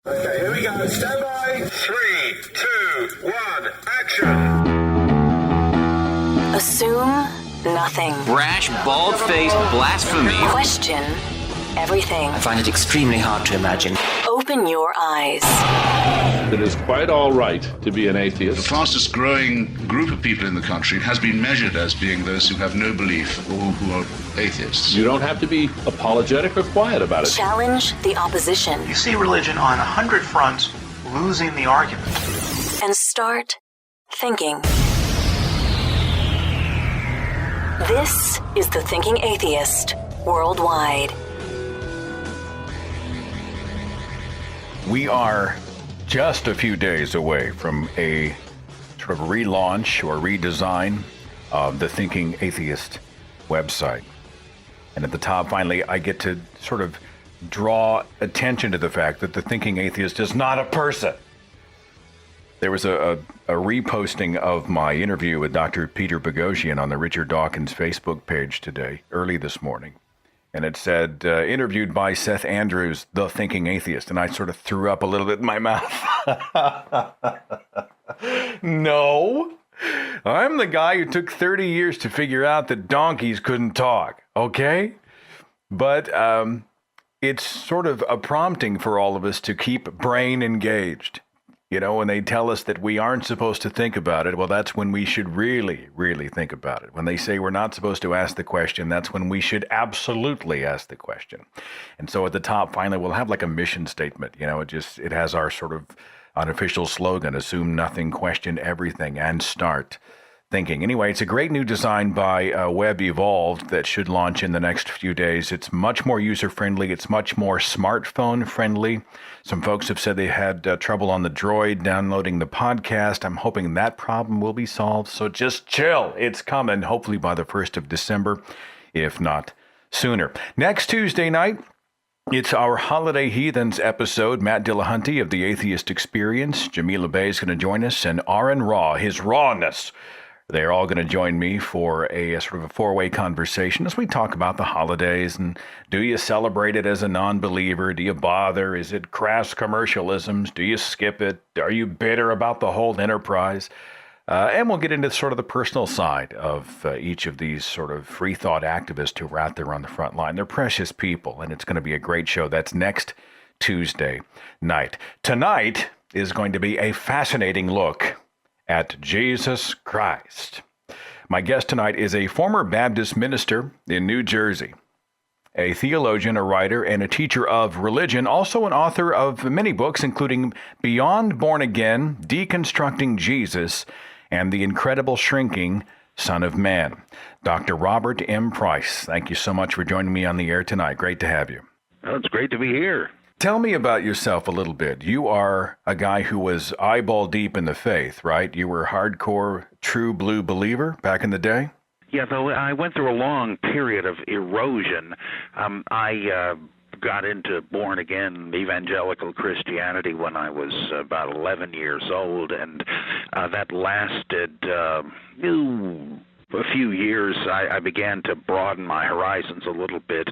Okay, here we go. Stand by. 3, 2, 1, action. Assume nothing. Brash, bald-faced blasphemy. Question everything. I find it extremely hard to imagine. Open your eyes. It is quite all right to be an atheist. The fastest growing group of people in the country has been measured as being those who have no belief or who are atheists. You don't have to be apologetic or quiet about it. Challenge the opposition. You see religion on 100 fronts losing the argument. And start thinking. This is the Thinking Atheist worldwide. We are just a few days away from a sort of relaunch or redesign of the Thinking Atheist website. And at the top, finally, I get to sort of draw attention to the fact that the Thinking Atheist is not a person. There was a reposting of my interview with Dr. Peter Boghossian on the Richard Dawkins Facebook page today, early this morning. And it said, interviewed by Seth Andrews, the Thinking Atheist. And I sort of threw up a little bit in my mouth. No, I'm the guy who took 30 years to figure out that donkeys couldn't talk, okay? But it's sort of a prompting for all of us to keep brain engaged. You know, when they tell us that we aren't supposed to think about it, well, that's when we should really, really think about it. When they say we're not supposed to ask the question, that's when we should absolutely ask the question. And so at the top, finally, we'll have like a mission statement. You know, it has our sort of unofficial slogan, assume nothing, question everything, and start thinking. Anyway, it's a great new design by Web Evolved that should launch in the next few days. It's much more user-friendly. It's much more smartphone-friendly. Some folks have said they had trouble on the Droid downloading the podcast. I'm hoping that problem will be solved. So just chill. It's coming, hopefully by the 1st of December, if not sooner. Next Tuesday night, it's our Holiday Heathens episode. Matt Dillahunty of The Atheist Experience. Jamila Bay is going to join us. And Aaron Raw, his rawness. They're all going to join me for a sort of a four-way conversation as we talk about the holidays and do you celebrate it as a non-believer? Do you bother? Is it crass commercialisms? Do you skip it? Are you bitter about the whole enterprise? And we'll get into sort of the personal side of each of these sort of free thought activists who are out there on the front line. They're precious people, and it's going to be a great show. That's next Tuesday night. Tonight is going to be a fascinating look at Jesus Christ. My guest tonight is a former Baptist minister in New Jersey, a theologian, a writer, and a teacher of religion, also an author of many books, including Beyond Born Again, Deconstructing Jesus, and The Incredible Shrinking Son of Man. Dr. Robert M. Price, thank you so much for joining me on the air tonight. Great to have you. Well, it's great to be here. Tell me about yourself a little bit. You are a guy who was eyeball deep in the faith, right? You were a hardcore, true blue believer back in the day? Yeah, though I went through a long period of erosion. I got into born-again evangelical Christianity when I was about 11 years old, and that lasted a few years. I began to broaden my horizons a little bit.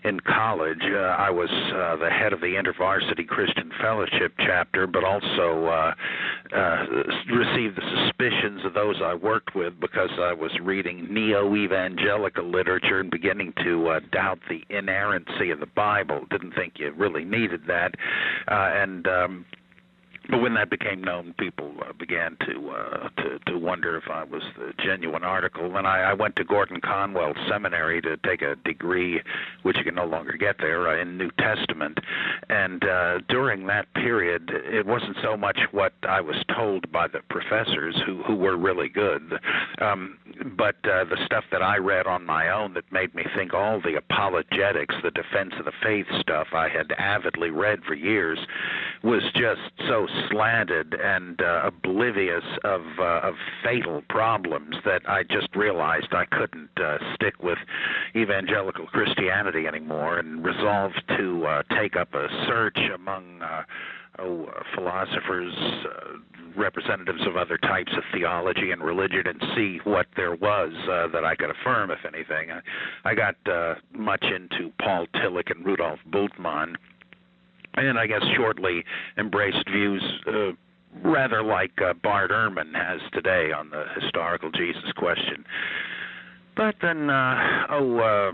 In college, I was the head of the InterVarsity Christian Fellowship chapter, but also received the suspicions of those I worked with because I was reading neo-evangelical literature and beginning to doubt the inerrancy of the Bible. Didn't think you really needed that. But when that became known, people began to wonder if I was the genuine article. And I went to Gordon Conwell Seminary to take a degree, which you can no longer get there, in New Testament. And during that period, it wasn't so much what I was told by the professors, who were really good, but the stuff that I read on my own that made me think all the apologetics, the defense of the faith stuff I had avidly read for years, was just so slanted and oblivious of fatal problems that I just realized I couldn't stick with evangelical Christianity anymore, and resolved to take up a search among philosophers, representatives of other types of theology and religion, and see what there was that I could affirm, if anything. I got much into Paul Tillich and Rudolf Bultmann, and I guess shortly embraced views rather like Bart Ehrman has today on the historical Jesus question. But then, by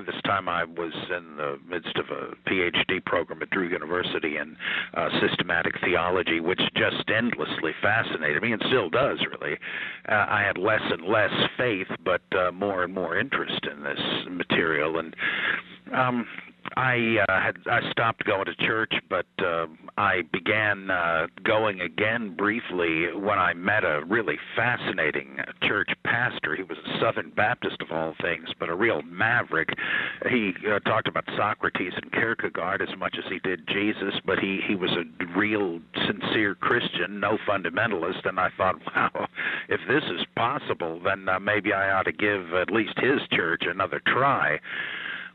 this time I was in the midst of a PhD program at Drew University in systematic theology, which just endlessly fascinated me and still does, really. I had less and less faith, but more and more interest in this material. And I stopped going to church, but I began going again briefly when I met a really fascinating church pastor. He was a Southern Baptist of all things, but a real maverick. He talked about Socrates and Kierkegaard as much as he did Jesus, but he was a real sincere Christian, no fundamentalist, and I thought, wow, if this is possible, then maybe I ought to give at least his church another try.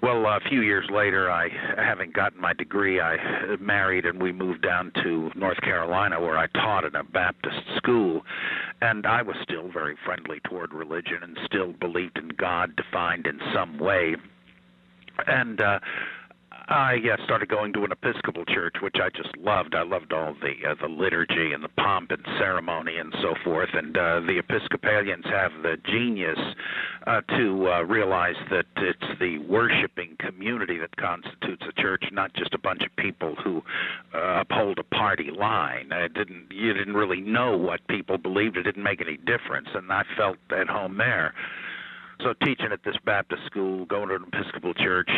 Well, a few years later, having gotten my degree, I married and we moved down to North Carolina where I taught in a Baptist school. And I was still very friendly toward religion and still believed in God defined in some way. And I started going to an Episcopal church, which I just loved. I loved all the liturgy and the pomp and ceremony and so forth. And the Episcopalians have the genius to realize that it's the worshiping community that constitutes a church, not just a bunch of people who uphold a party line. You didn't really know what people believed. It didn't make any difference, and I felt at home there. So teaching at this Baptist school, going to an Episcopal church.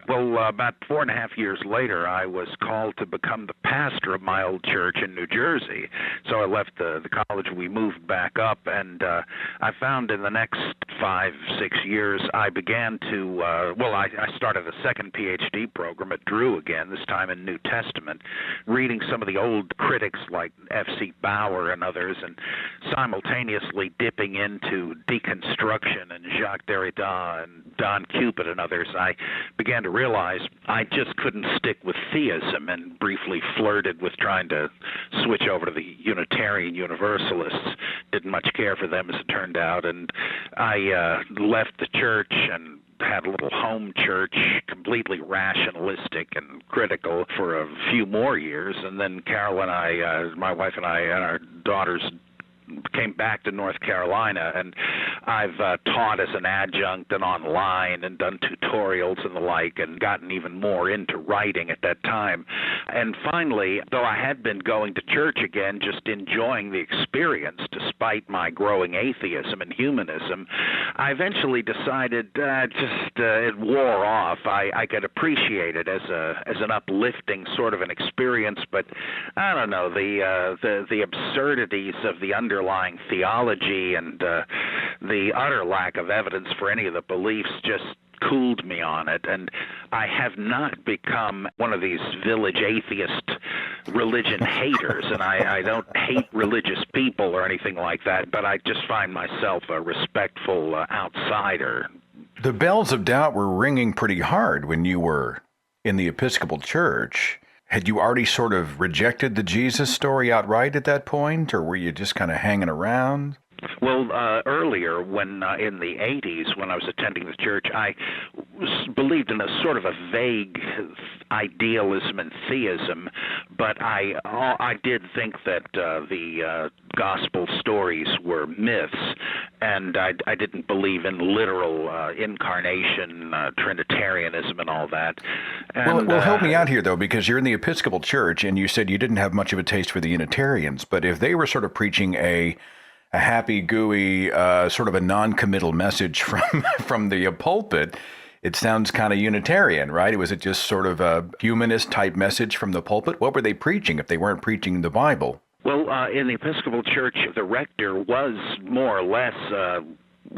Well, about 4.5 years later, I was called to become the pastor of my old church in New Jersey. So I left the college, we moved back up, and I found in the next 5-6 years, I began to, I started a second PhD program at Drew again, this time in New Testament, reading some of the old critics like F.C. Bauer and others, and simultaneously dipping into Deconstruction and Jacques Derrida and Don Cupid and others. I began to realize I just couldn't stick with theism, and briefly flirted with trying to switch over to the Unitarian Universalists. Didn't much care for them, as it turned out, and I left the church and had a little home church, completely rationalistic and critical, for a few more years. And then Carol and I, my wife and I, and our daughters came back to North Carolina, and I've taught as an adjunct and online and done tutorials and the like, and gotten even more into writing at that time. And finally, though I had been going to church again, just enjoying the experience despite my growing atheism and humanism, I eventually decided it wore off. I could appreciate it as an uplifting sort of an experience, but I don't know, the absurdities of the underlying theology and the utter lack of evidence for any of the beliefs just cooled me on it. And I have not become one of these village atheist religion haters, and I don't hate religious people or anything like that, but I just find myself a respectful outsider. The bells of doubt were ringing pretty hard when you were in the Episcopal Church. Had you already sort of rejected the Jesus story outright at that point, or were you just kind of hanging around? Well, earlier, when in the 80s, when I was attending the church, I believed in a sort of a vague idealism and theism, but I did think that the gospel stories were myths, and I didn't believe in literal incarnation, Trinitarianism, and all that. And, well, help me out here, though, because you're in the Episcopal Church, and you said you didn't have much of a taste for the Unitarians, but if they were sort of preaching a happy, gooey, sort of a non-committal message from the pulpit, it sounds kind of Unitarian, right? Was it just sort of a humanist-type message from the pulpit? What were they preaching if they weren't preaching the Bible? Well, in the Episcopal Church, the rector was more or less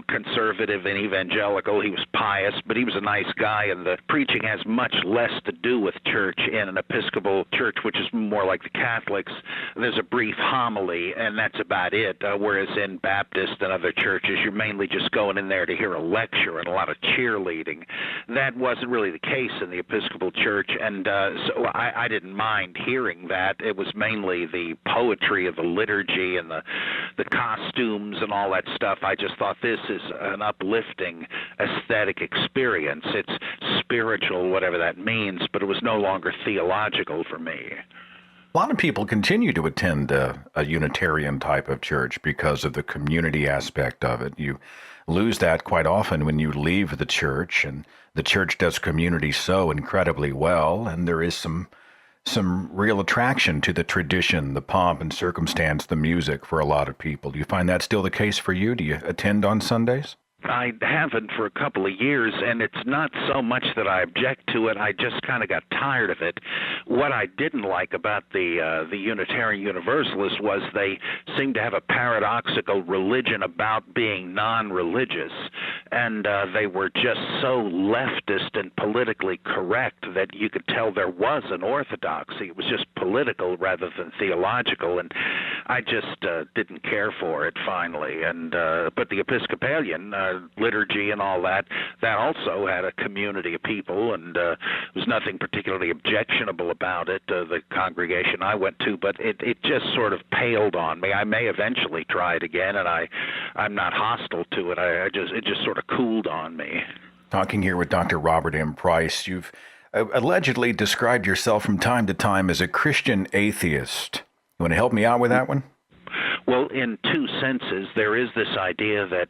conservative and evangelical. He was pious, but he was a nice guy, and the preaching has much less to do with church in an Episcopal church, which is more like the Catholics. There's a brief homily, and that's about it, whereas in Baptist and other churches, you're mainly just going in there to hear a lecture and a lot of cheerleading. That wasn't really the case in the Episcopal Church, and so I didn't mind hearing that. It was mainly the poetry of the liturgy and the costumes and all that stuff. I just thought this is an uplifting aesthetic experience. It's spiritual, whatever that means, but it was no longer theological for me. A lot of people continue to attend a Unitarian type of church because of the community aspect of it. You lose that quite often when you leave the church, and the church does community so incredibly well, and there is some real attraction to the tradition, the pomp and circumstance, the music for a lot of people. Do you find that still the case for you? Do you attend on Sundays? I haven't for a couple of years, and it's not so much that I object to it. I just kind of got tired of it. What I didn't like about the Unitarian Universalists was they seemed to have a paradoxical religion about being non-religious, and they were just so leftist and politically correct that you could tell there was an orthodoxy. It was just political rather than theological, and I just didn't care for it finally. And but the Episcopalian liturgy and all that also had a community of people, and there was nothing particularly objectionable about it, the congregation I went to, but it just sort of paled on me. I may eventually try it again, and I'm not hostile to it. It just sort of cooled on me. Talking here with Dr. Robert M. Price, you've allegedly described yourself from time to time as a Christian atheist. You want to help me out with that one? Well, in two senses, there is this idea that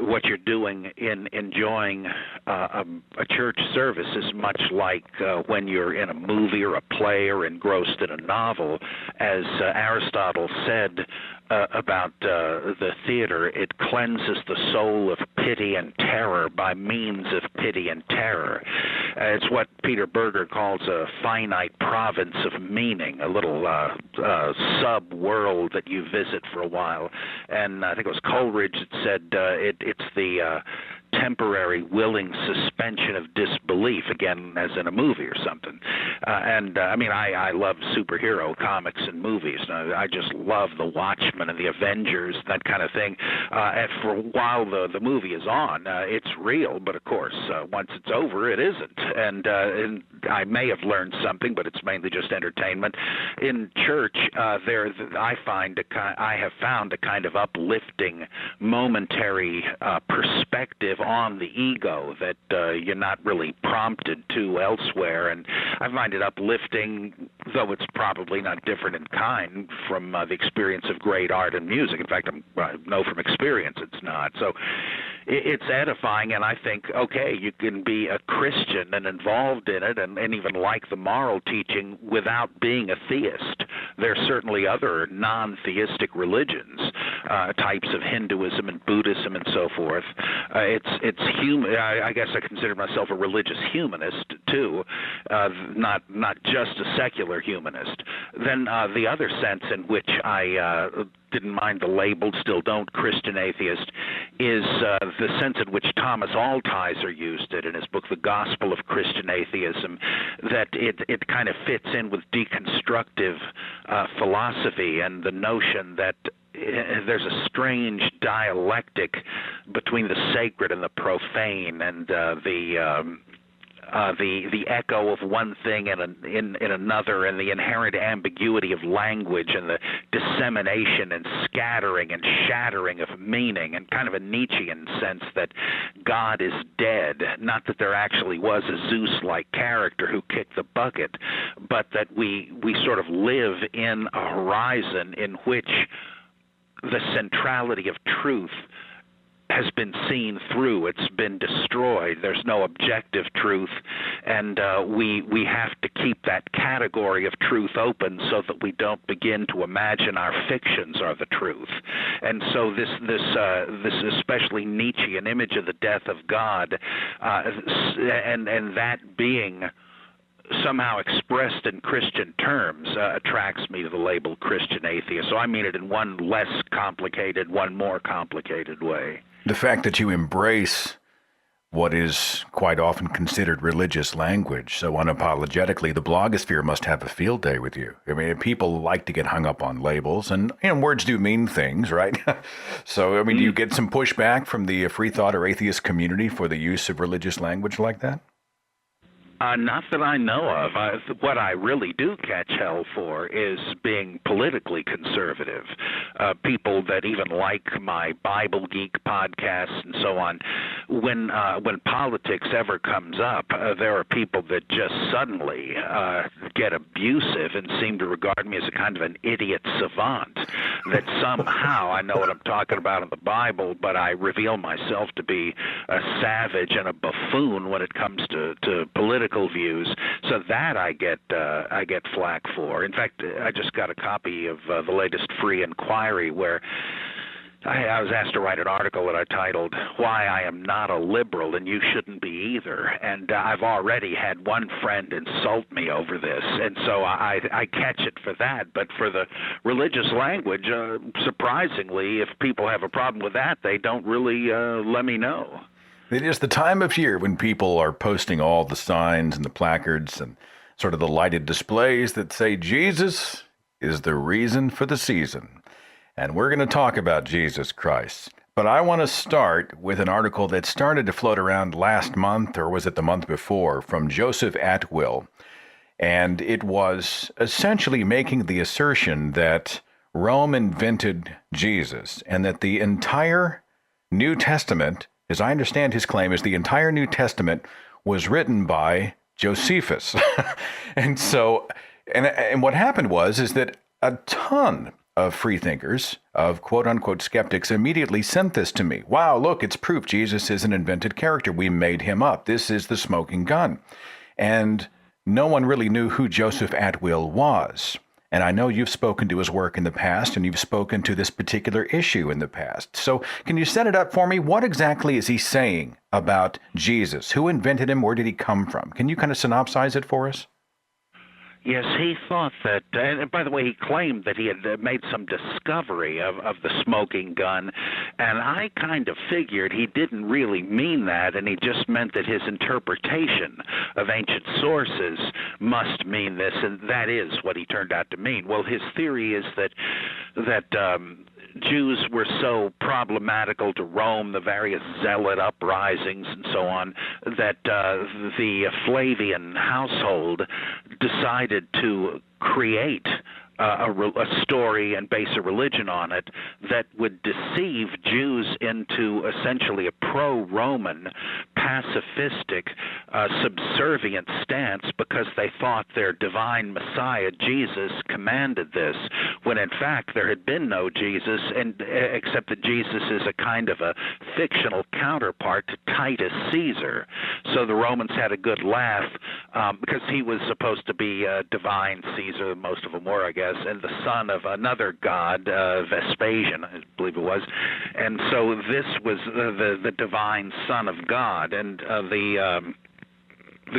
what you're doing in enjoying a church service is much like when you're in a movie or a play or engrossed in a novel. As Aristotle said about the theater, it cleanses the soul of pity and terror by means of pity and terror. It's what Peter Berger calls a finite province of meaning, a little sub-world that you visit for a while. And I think it was Coleridge that said it's the temporary willing suspension of disbelief, again, as in a movie or something. I mean, I love superhero comics and movies. I just love the Watchmen and the Avengers, that kind of thing. And for while the movie is on, it's real, but of course, once it's over, it isn't. And I may have learned something, but it's mainly just entertainment. In church, I have found a kind of uplifting, momentary perspective on the ego that you're not really prompted to elsewhere, and I find it uplifting, though it's probably not different in kind from the experience of great art and music. In fact, I know from experience it's not. So it's edifying, and I think, okay, you can be a Christian and involved in it and even like the moral teaching without being a theist. There are certainly other non-theistic religions, types of Hinduism and Buddhism and so forth. It's human. I guess I consider myself a religious humanist too, not just a secular humanist. Then the other sense in which I didn't mind the label, still don't, Christian atheist, is the sense in which Thomas Altizer used it in his book, The Gospel of Christian Atheism, that it kind of fits in with deconstructive philosophy and the notion that there's a strange dialectic between the sacred and the profane, and the echo of one thing in another, and the inherent ambiguity of language, and the dissemination and scattering and shattering of meaning, and kind of a Nietzschean sense that God is dead. Not that there actually was a Zeus-like character who kicked the bucket, but that we sort of live in a horizon in which the centrality of truth has been seen through. It's been destroyed. There's no objective truth, and we have to keep that category of truth open so that we don't begin to imagine our fictions are the truth. And so this especially Nietzschean image of the death of God, and that being somehow expressed in Christian terms, attracts me to the label Christian atheist. So I mean it in one less complicated, one more complicated way. The fact that you embrace what is quite often considered religious language so unapologetically, the blogosphere must have a field day with you. I mean, people like to get hung up on labels, and words do mean things, right? So, I mean, do you get some pushback from the free thought or atheist community for the use of religious language like that? Not that I know of. What I really do catch hell for is being politically conservative. People that even like my Bible Geek podcast and so on. When politics ever comes up, there are people that just suddenly get abusive and seem to regard me as a kind of an idiot savant. That somehow I know what I'm talking about in the Bible, but I reveal myself to be a savage and a buffoon when it comes to political views. So that I get flack for. In fact, I just got a copy of the latest Free Inquiry where I was asked to write an article that I titled "Why I Am Not a Liberal and You Shouldn't Be Either," and I've already had one friend insult me over this, and so I catch it for that. But for the religious language, surprisingly, if people have a problem with that, they don't really let me know. It is the time of year when people are posting all the signs and the placards and sort of the lighted displays that say Jesus is the reason for the season. And we're going to talk about Jesus Christ. But I want to start with an article that started to float around last month, or was it the month before, from Joseph Atwill. And it was essentially making the assertion that Rome invented Jesus and that the entire New Testament, as I understand his claim, is the entire New Testament was written by Josephus. And so, and what happened is that a ton of freethinkers, of quote-unquote skeptics, immediately sent this to me. Wow, look, it's proof Jesus is an invented character. We made him up. This is the smoking gun. And no one really knew who Joseph Atwill was. And I know you've spoken to his work in the past, and you've spoken to this particular issue in the past. So can you set it up for me? What exactly is he saying about Jesus? Who invented him? Where did he come from? Can you kind of synopsize it for us? Yes, he thought that, and by the way, he claimed that he had made some discovery of the smoking gun, and I kind of figured he didn't really mean that, and he just meant that his interpretation of ancient sources must mean this, and that is what he turned out to mean. Well, his theory is that Jews were so problematical to Rome, the various zealot uprisings and so on, that the Flavian household decided to create a story and base a religion on it that would deceive Jews into essentially a pro-Roman, pacifistic, subservient stance because they thought their divine Messiah, Jesus, commanded this, when in fact there had been no Jesus, and except that Jesus is a kind of a fictional counterpart to Titus Caesar. So the Romans had a good laugh because he was supposed to be divine Caesar, most of them were, I guess, and the son of another god, Vespasian, I believe it was. And so this was the divine son of God, and the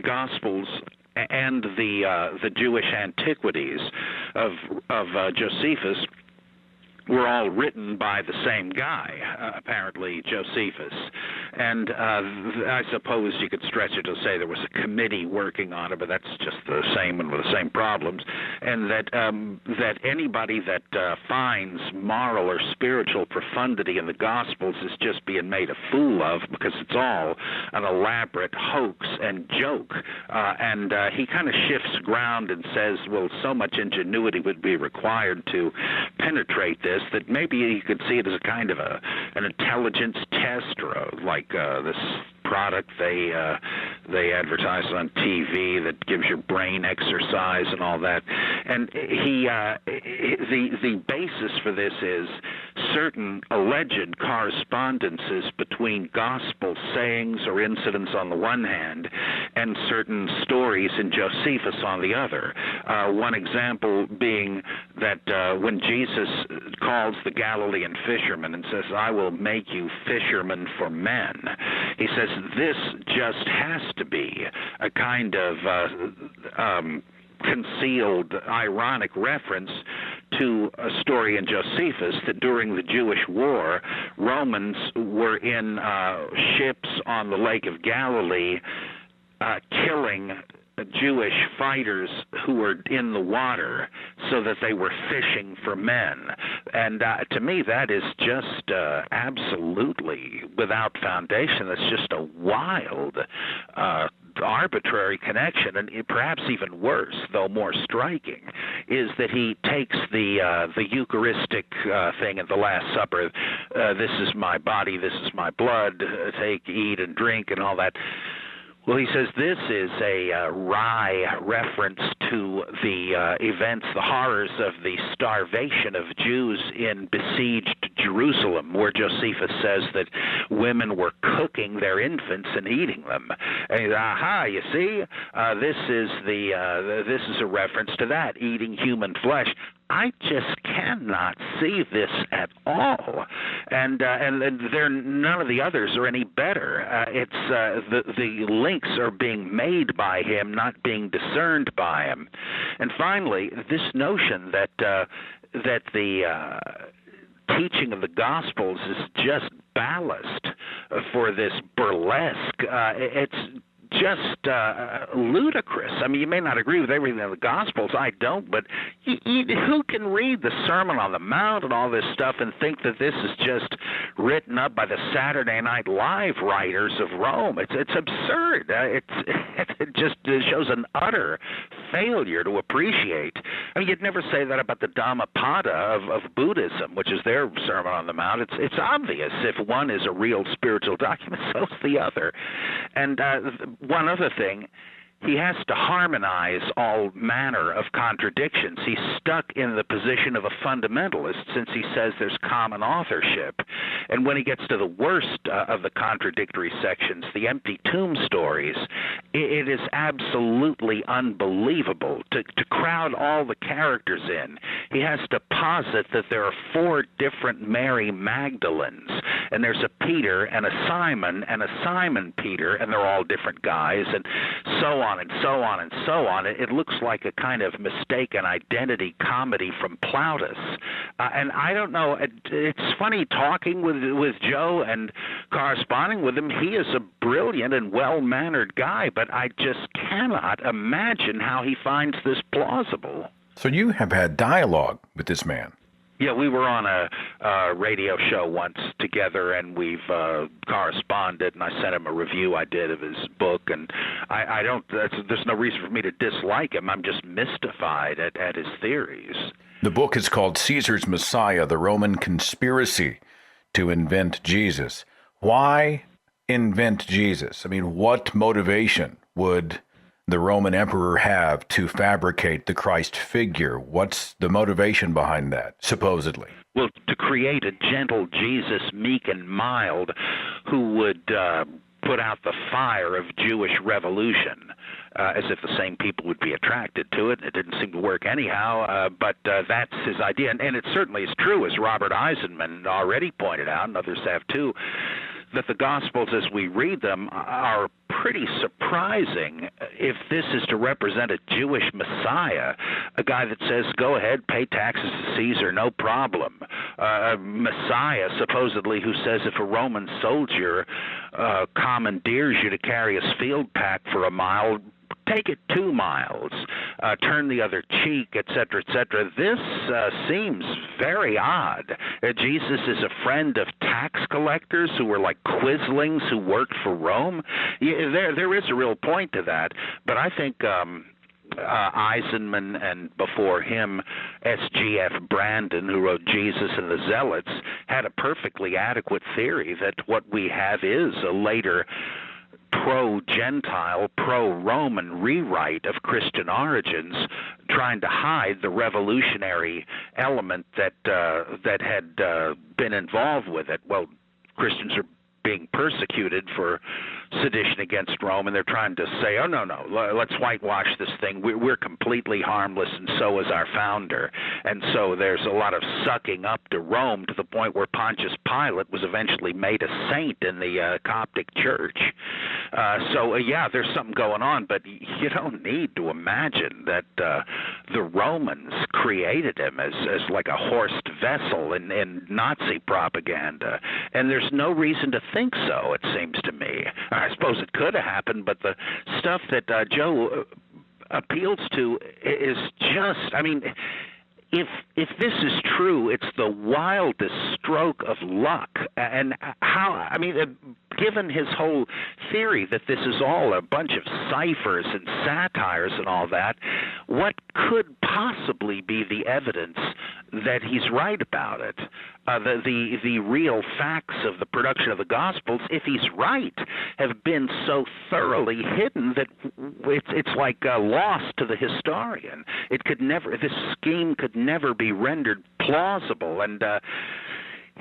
Gospels and the Jewish antiquities of Josephus were all written by the same guy, apparently Josephus. And I suppose you could stretch it to say there was a committee working on it, but that's just the same and with the same problems. And that anybody that finds moral or spiritual profundity in the Gospels is just being made a fool of because it's all an elaborate hoax and joke. And he kind of shifts ground and says, well, so much ingenuity would be required to penetrate this that maybe you could see it as a kind of an intelligence test, or this product they advertise on TV that gives your brain exercise and all that. And the basis for this is certain alleged correspondences between gospel sayings or incidents on the one hand and certain stories in Josephus on the other. One example being that when Jesus calls the Galilean fishermen and says, "I will make you fishermen for men," he says this just has to be a kind of concealed, ironic reference to a story in Josephus that during the Jewish war, Romans were in ships on the Lake of Galilee killing Jewish fighters who were in the water so that they were fishing for men. And to me, that is just absolutely without foundation. That's just a wild arbitrary connection, and perhaps even worse, though more striking, is that he takes the Eucharistic thing at the Last Supper, this is my body, this is my blood, take, eat, and drink, and all that. Well, he says this is a wry reference to the events, the horrors of the starvation of Jews in besieged Jerusalem, where Josephus says that women were cooking their infants and eating them. And aha, you see, this is a reference to that, eating human flesh. I just cannot see this at all, and none of the others are any better. The links are being made by him, not being discerned by him. And finally, this notion that the teaching of the Gospels is just ballast for this burlesque. It's just ludicrous. I mean, you may not agree with everything in the Gospels. I don't, but who can read the Sermon on the Mount and all this stuff and think that this is just written up by the Saturday Night Live writers of Rome? It's absurd. It just shows an utter failure to appreciate. I mean, you'd never say that about the Dhammapada of Buddhism, which is their Sermon on the Mount. It's obvious if one is a real spiritual document, so's the other. And one other thing, he has to harmonize all manner of contradictions. He's stuck in the position of a fundamentalist since he says there's common authorship. And when he gets to the worst of the contradictory sections, the empty tomb stories, it is absolutely unbelievable to crowd all the characters in. He has to posit that there are 4 different Mary Magdalens, and there's a Peter and a Simon Peter, and they're all different guys, and so on and so on and so on. It looks like a kind of mistaken identity comedy from Plautus. And I don't know, it's funny talking with Joe and corresponding with him. He is a brilliant and well-mannered guy, but I just cannot imagine how he finds this plausible. So you have had dialogue with this man. Yeah, we were on a radio show once together, and we've corresponded, and I sent him a review I did of his book, and there's no reason for me to dislike him. I'm just mystified at his theories. The book is called Caesar's Messiah, the Roman Conspiracy to Invent Jesus. Why invent Jesus? I mean, what motivation would the Roman emperor have to fabricate the Christ figure? What's the motivation behind that, supposedly? Well, to create a gentle Jesus, meek and mild, who would put out the fire of Jewish revolution, as if the same people would be attracted to it. It didn't seem to work anyhow, but that's his idea. And it certainly is true, as Robert Eisenman already pointed out, and others have too, that the Gospels, as we read them, are pretty surprising. If this is to represent a Jewish Messiah, a guy that says, go ahead, pay taxes to Caesar, no problem. A Messiah, supposedly, who says if a Roman soldier commandeers you to carry his field pack for a mile, take it 2 miles, turn the other cheek, etc., etc. This seems very odd. Jesus is a friend of tax collectors who were like quislings who worked for Rome. Yeah, there is a real point to that, but I think Eisenman and before him S.G.F. Brandon, who wrote Jesus and the Zealots, had a perfectly adequate theory that what we have is a later pro-Gentile, pro-Roman rewrite of Christian origins, trying to hide the revolutionary element that had been involved with it. Well, Christians are being persecuted for sedition against Rome, and they're trying to say, oh, no, let's whitewash this thing. We're completely harmless, and so is our founder. And so there's a lot of sucking up to Rome to the point where Pontius Pilate was eventually made a saint in the Coptic church. Yeah, there's something going on, but you don't need to imagine that the Romans created him as like a horsed vessel in Nazi propaganda. And there's no reason to think so, it seems to me. I suppose it could have happened, but the stuff that Joe appeals to is just, I mean, if this is true, it's the wildest stroke of luck. And how, I mean, given his whole theory that this is all a bunch of ciphers and satires and all that, what could possibly be the evidence that he's right about it? The real facts of the production of the Gospels, if he's right, have been so thoroughly hidden that it's like lost to the historian. This scheme could never be rendered plausible, and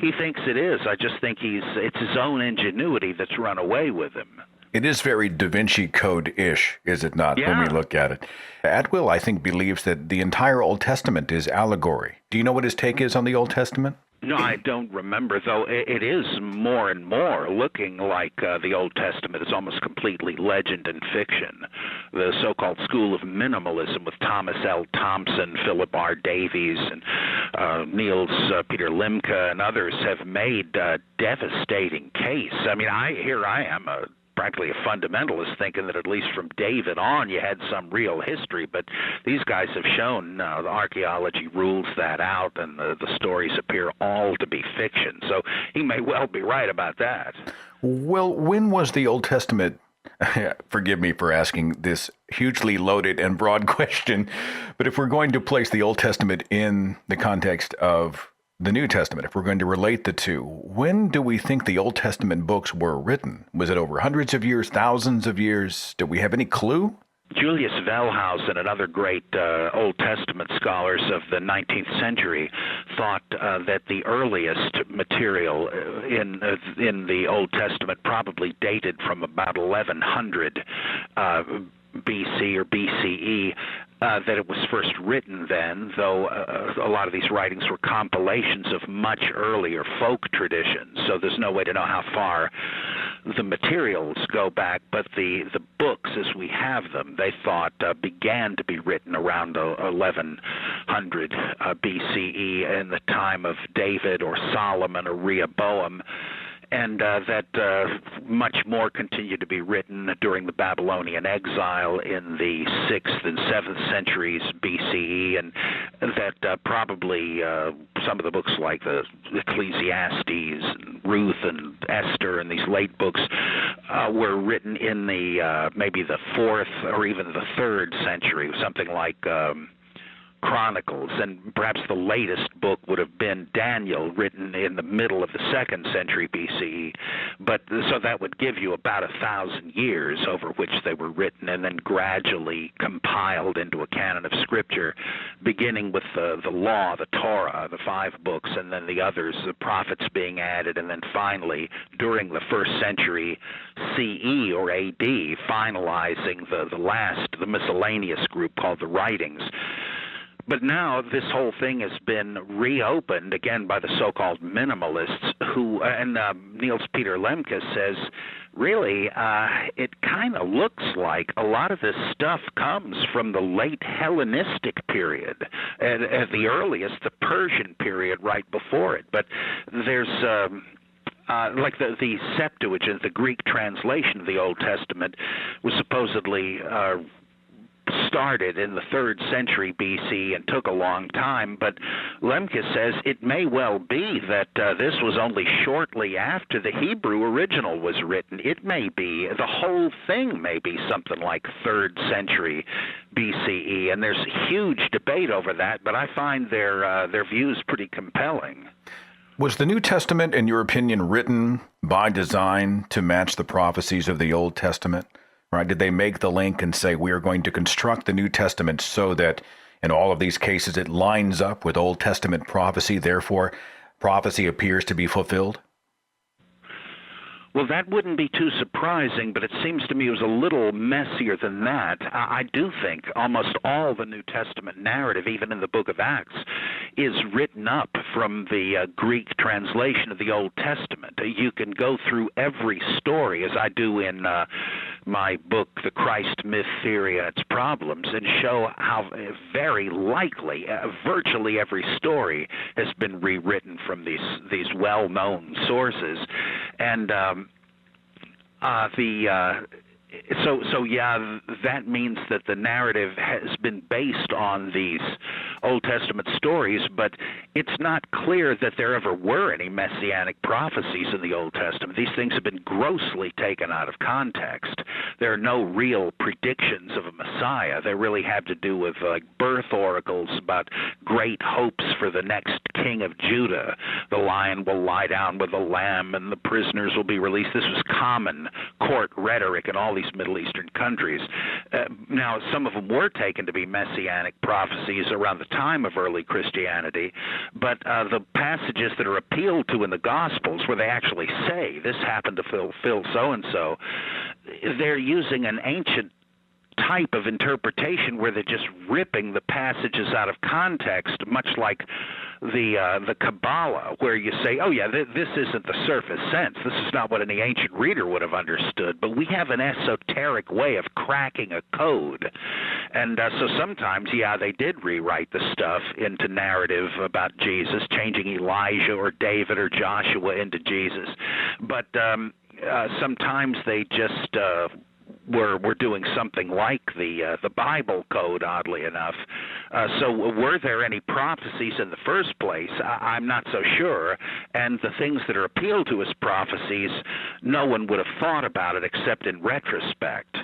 he thinks it is. I just think it's his own ingenuity that's run away with him. It is very Da Vinci Code-ish, is it not, when we look at it? Atwill, I think, believes that the entire Old Testament is allegory. Do you know what his take is on the Old Testament? No, I don't remember, though it is more and more looking like the Old Testament is almost completely legend and fiction. The so-called school of minimalism with Thomas L. Thompson, Philip R. Davies, and Niels Peter Limke and others have made a devastating case. I mean, here I am, practically a fundamentalist, thinking that at least from David on you had some real history, but these guys have shown the archaeology rules that out, and the stories appear all to be fiction. So he may well be right about that. Well, when was the Old Testament, forgive me for asking this hugely loaded and broad question, but if we're going to place the Old Testament in the context of the New Testament, if we're going to relate the two, when do we think the Old Testament books were written? Was it over hundreds of years, thousands of years? Do we have any clue? Julius Wellhausen and other great Old Testament scholars of the 19th century thought that the earliest material in the Old Testament probably dated from about 1100 BC or BCE, that it was first written then, though a lot of these writings were compilations of much earlier folk traditions, so there's no way to know how far the materials go back, but the books as we have them, they thought began to be written around 1100 BCE in the time of David or Solomon or Rehoboam, and that much more continued to be written during the Babylonian exile in the 6th and 7th centuries BCE, and that probably some of the books like the Ecclesiastes and Ruth and Esther and these late books were written in the maybe the 4th or even the 3rd century, something like Chronicles, and perhaps the latest book would have been Daniel, written in the middle of the 2nd century BCE. But so that would give you about 1,000 years over which they were written and then gradually compiled into a canon of Scripture, beginning with the law, the Torah, the 5 books, and then the others, the prophets being added, and then finally, during the 1st century CE or AD, finalizing the miscellaneous group called the Writings. But now this whole thing has been reopened again by the so-called minimalists who, and Niels Peter Lemke says, really, it kind of looks like a lot of this stuff comes from the late Hellenistic period, at the earliest, the Persian period right before it. But there's like the Septuagint, the Greek translation of the Old Testament, was supposedly started in the 3rd century BC and took a long time, but Lemke says it may well be that this was only shortly after the Hebrew original was written. It may be, the whole thing may be something like 3rd century BCE, and there's huge debate over that, but I find their views pretty compelling. Was the New Testament, in your opinion, written by design to match the prophecies of the Old Testament? Right? Did they make the link and say, we are going to construct the New Testament so that in all of these cases it lines up with Old Testament prophecy, therefore prophecy appears to be fulfilled? Well, that wouldn't be too surprising, but it seems to me it was a little messier than that. I do think almost all the New Testament narrative, even in the book of Acts, is written up from the Greek translation of the Old Testament. You can go through every story, as I do in my book, The Christ Myth Theory and Its Problems, and show how very likely virtually every story has been rewritten from these well-known sources. And so yeah, that means that the narrative has been based on these Old Testament stories, but it's not clear that there ever were any messianic prophecies in the Old Testament. These things have been grossly taken out of context. There are no real predictions of a Messiah. They really have to do with birth oracles about great hopes for the next king of Judah. The lion will lie down with the lamb and the prisoners will be released. This was common court rhetoric in all these Middle Eastern countries. Now, some of them were taken to be messianic prophecies around the time of early Christianity, but the passages that are appealed to in the Gospels, where they actually say, this happened to fulfill so-and-so, they're using an ancient type of interpretation where they're just ripping the passages out of context, much like the Kabbalah, where you say, oh yeah, this isn't the surface sense. This is not what any ancient reader would have understood, but we have an esoteric way of cracking a code. And so sometimes, yeah, they did rewrite the stuff into narrative about Jesus, changing Elijah or David or Joshua into Jesus. But sometimes they just were doing something like the Bible code, oddly enough. So were there any prophecies in the first place? I'm not so sure. And the things that are appealed to as prophecies, no one would have thought about it except in retrospect.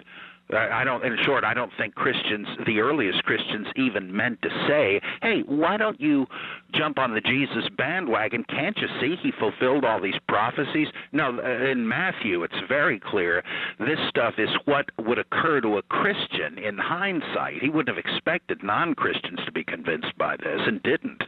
In short, I don't think Christians, the earliest Christians, even meant to say, hey, why don't you jump on the Jesus bandwagon? Can't you see he fulfilled all these prophecies? No, in Matthew, it's very clear this stuff is what would occur to a Christian in hindsight. He wouldn't have expected non-Christians to be convinced by this and didn't.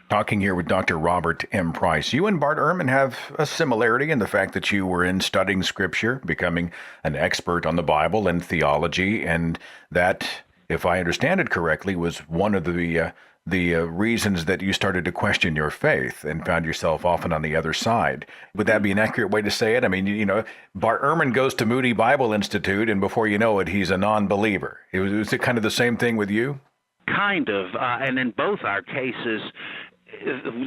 Talking here with Dr. Robert M. Price. You and Bart Ehrman have a similarity in the fact that you were in studying Scripture, becoming an expert on the Bible and theology, and that, if I understand it correctly, was one of the reasons that you started to question your faith and found yourself often on the other side. Would that be an accurate way to say it? I mean, you know, Bart Ehrman goes to Moody Bible Institute, and before you know it, he's a non-believer. Was it kind of the same thing with you? Kind of, and in both our cases,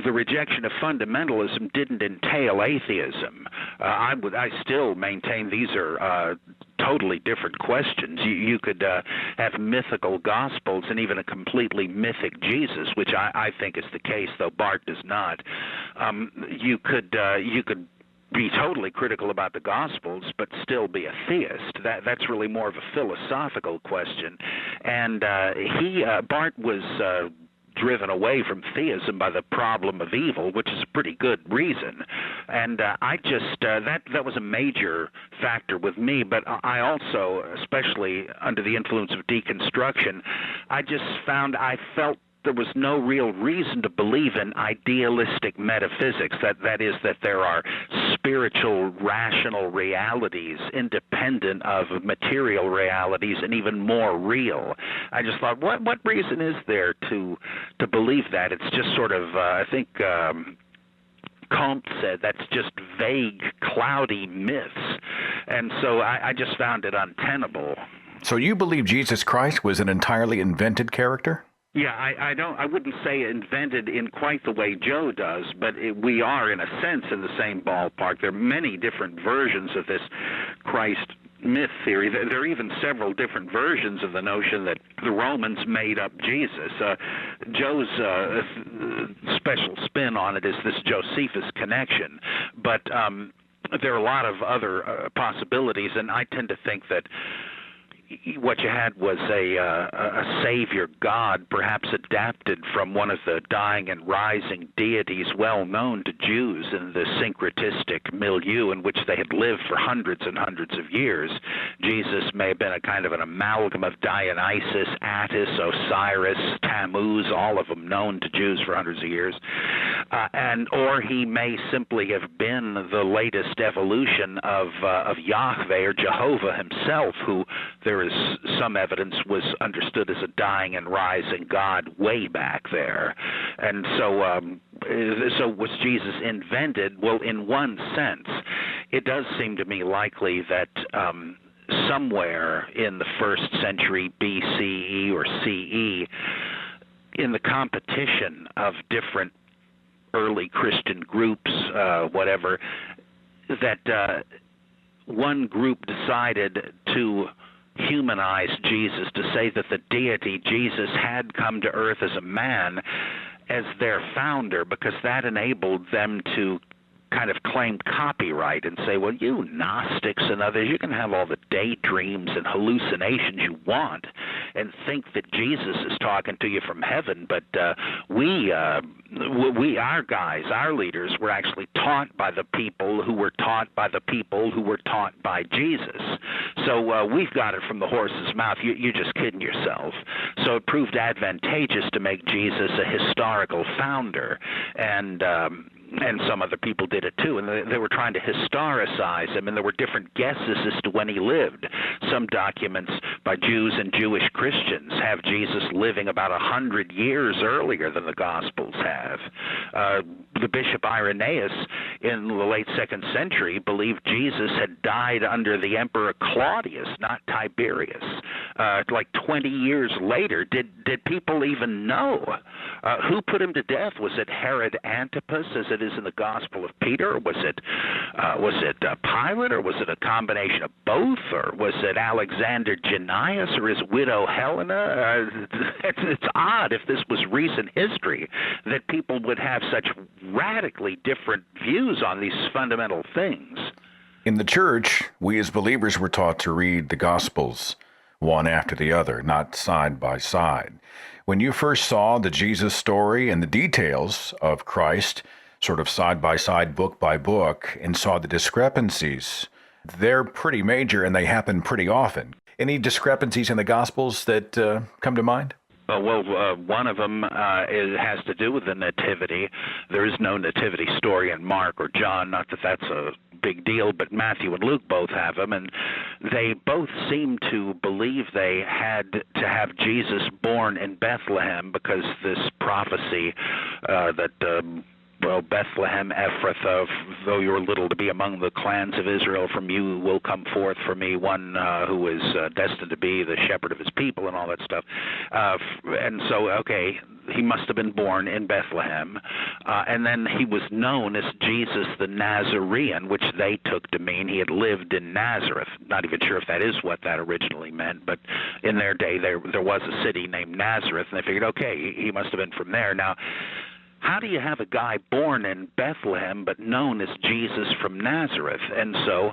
the rejection of fundamentalism didn't entail atheism. I still maintain these are totally different questions. You could have mythical gospels and even a completely mythic Jesus, which I think is the case, though Bart does not. You could be totally critical about the Gospels, but still be a theist. That's really more of a philosophical question. And Bart was driven away from theism by the problem of evil, which is a pretty good reason. And I just, that was a major factor with me, but I also, especially under the influence of deconstruction, I just found I felt there was no real reason to believe in idealistic metaphysics, that is, that there are spiritual, rational realities independent of material realities and even more real. I just thought, what reason is there to believe that? It's just sort of, I think Comte said, that's just vague, cloudy myths. And so I just found it untenable. So you believe Jesus Christ was an entirely invented character? Yeah, I wouldn't say invented in quite the way Joe does, but we are, in a sense, in the same ballpark. There are many different versions of this Christ myth theory. There are even several different versions of the notion that the Romans made up Jesus. Joe's special spin on it is this Josephus connection, but there are a lot of other possibilities, and I tend to think that what you had was a savior god, perhaps adapted from one of the dying and rising deities well known to Jews in the syncretistic milieu in which they had lived for hundreds and hundreds of years. Jesus may have been a kind of an amalgam of Dionysus, Attis, Osiris, Tammuz, all of them known to Jews for hundreds of years. Or he may simply have been the latest evolution of Yahweh or Jehovah himself, who there is some evidence was understood as a dying and rising God way back there. And so was Jesus invented? Well, in one sense, it does seem to me likely that somewhere in the 1st century BCE or CE, in the competition of different early Christian groups, whatever, that one group decided to humanize Jesus, to say that the deity Jesus had come to earth as a man, as their founder, because that enabled them to kind of claim copyright and say, well, you Gnostics and others, you can have all the daydreams and hallucinations you want and think that Jesus is talking to you from heaven, but we, our guys, our leaders, were actually taught by the people who were taught by the people who were taught by Jesus. So we've got it from the horse's mouth. You're just kidding yourself. So it proved advantageous to make Jesus a historical founder, and some other people did it too, and they were trying to historicize him, and there were different guesses as to when he lived. Some documents by Jews and Jewish Christians have Jesus living about 100 years earlier than the Gospels have. The Bishop Irenaeus in the late 2nd century believed Jesus had died under the Emperor Claudius, not Tiberius. Like 20 years later, did people even know? Who put him to death? Was it Herod Antipas, as it is in the Gospel of Peter? Was it Pilate, or was it a combination of both? Or was it Alexander Jannaeus or his widow Helena? It's odd, if this was recent history, that people would have such radically different views on these fundamental things. In the church, we as believers were taught to read the Gospels one after the other, not side by side. When you first saw the Jesus story and the details of Christ, sort of side by side, book by book, and saw the discrepancies, they're pretty major and they happen pretty often. Any discrepancies in the Gospels that come to mind? Well, one of them has to do with the nativity. There is no nativity story in Mark or John, not that that's a big deal, but Matthew and Luke both have them, and they both seem to believe they had to have Jesus born in Bethlehem, because this prophecy that Bethlehem Ephrathah, though you are little to be among the clans of Israel, from you will come forth for me one who is destined to be the shepherd of his people, and all that stuff. And so, okay, he must have been born in Bethlehem. And then he was known as Jesus the Nazarene, which they took to mean he had lived in Nazareth. Not even sure if that is what that originally meant, but in their day there was a city named Nazareth, and they figured, okay, he must have been from there. Now, how do you have a guy born in Bethlehem but known as Jesus from Nazareth? And so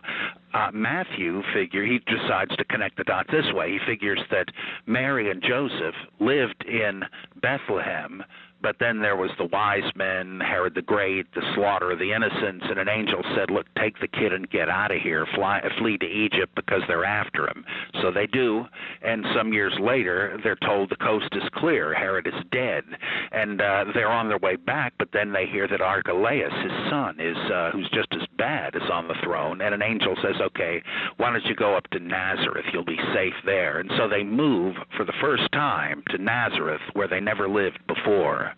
Matthew he decides to connect the dots this way. He figures that Mary and Joseph lived in Bethlehem, but then there was the wise men, Herod the Great, the slaughter of the innocents, and an angel said, look, take the kid and get out of here, flee to Egypt, because they're after him. So they do, and some years later, they're told the coast is clear, Herod is dead, and they're on their way back, but then they hear that Archelaus, his son, who's just as bad, is on the throne, and an angel says, okay, why don't you go up to Nazareth, you'll be safe there. And so they move for the first time to Nazareth, where they never lived before.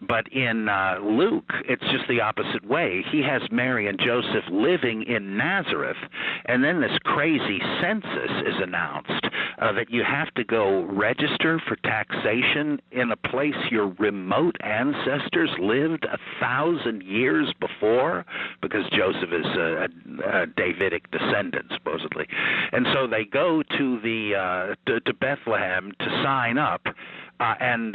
But in Luke, it's just the opposite way. He has Mary and Joseph living in Nazareth, and then this crazy census is announced that you have to go register for taxation in a place your remote ancestors lived 1,000 years before, because Joseph is a Davidic descendant, supposedly. And so they go to to Bethlehem to sign up. And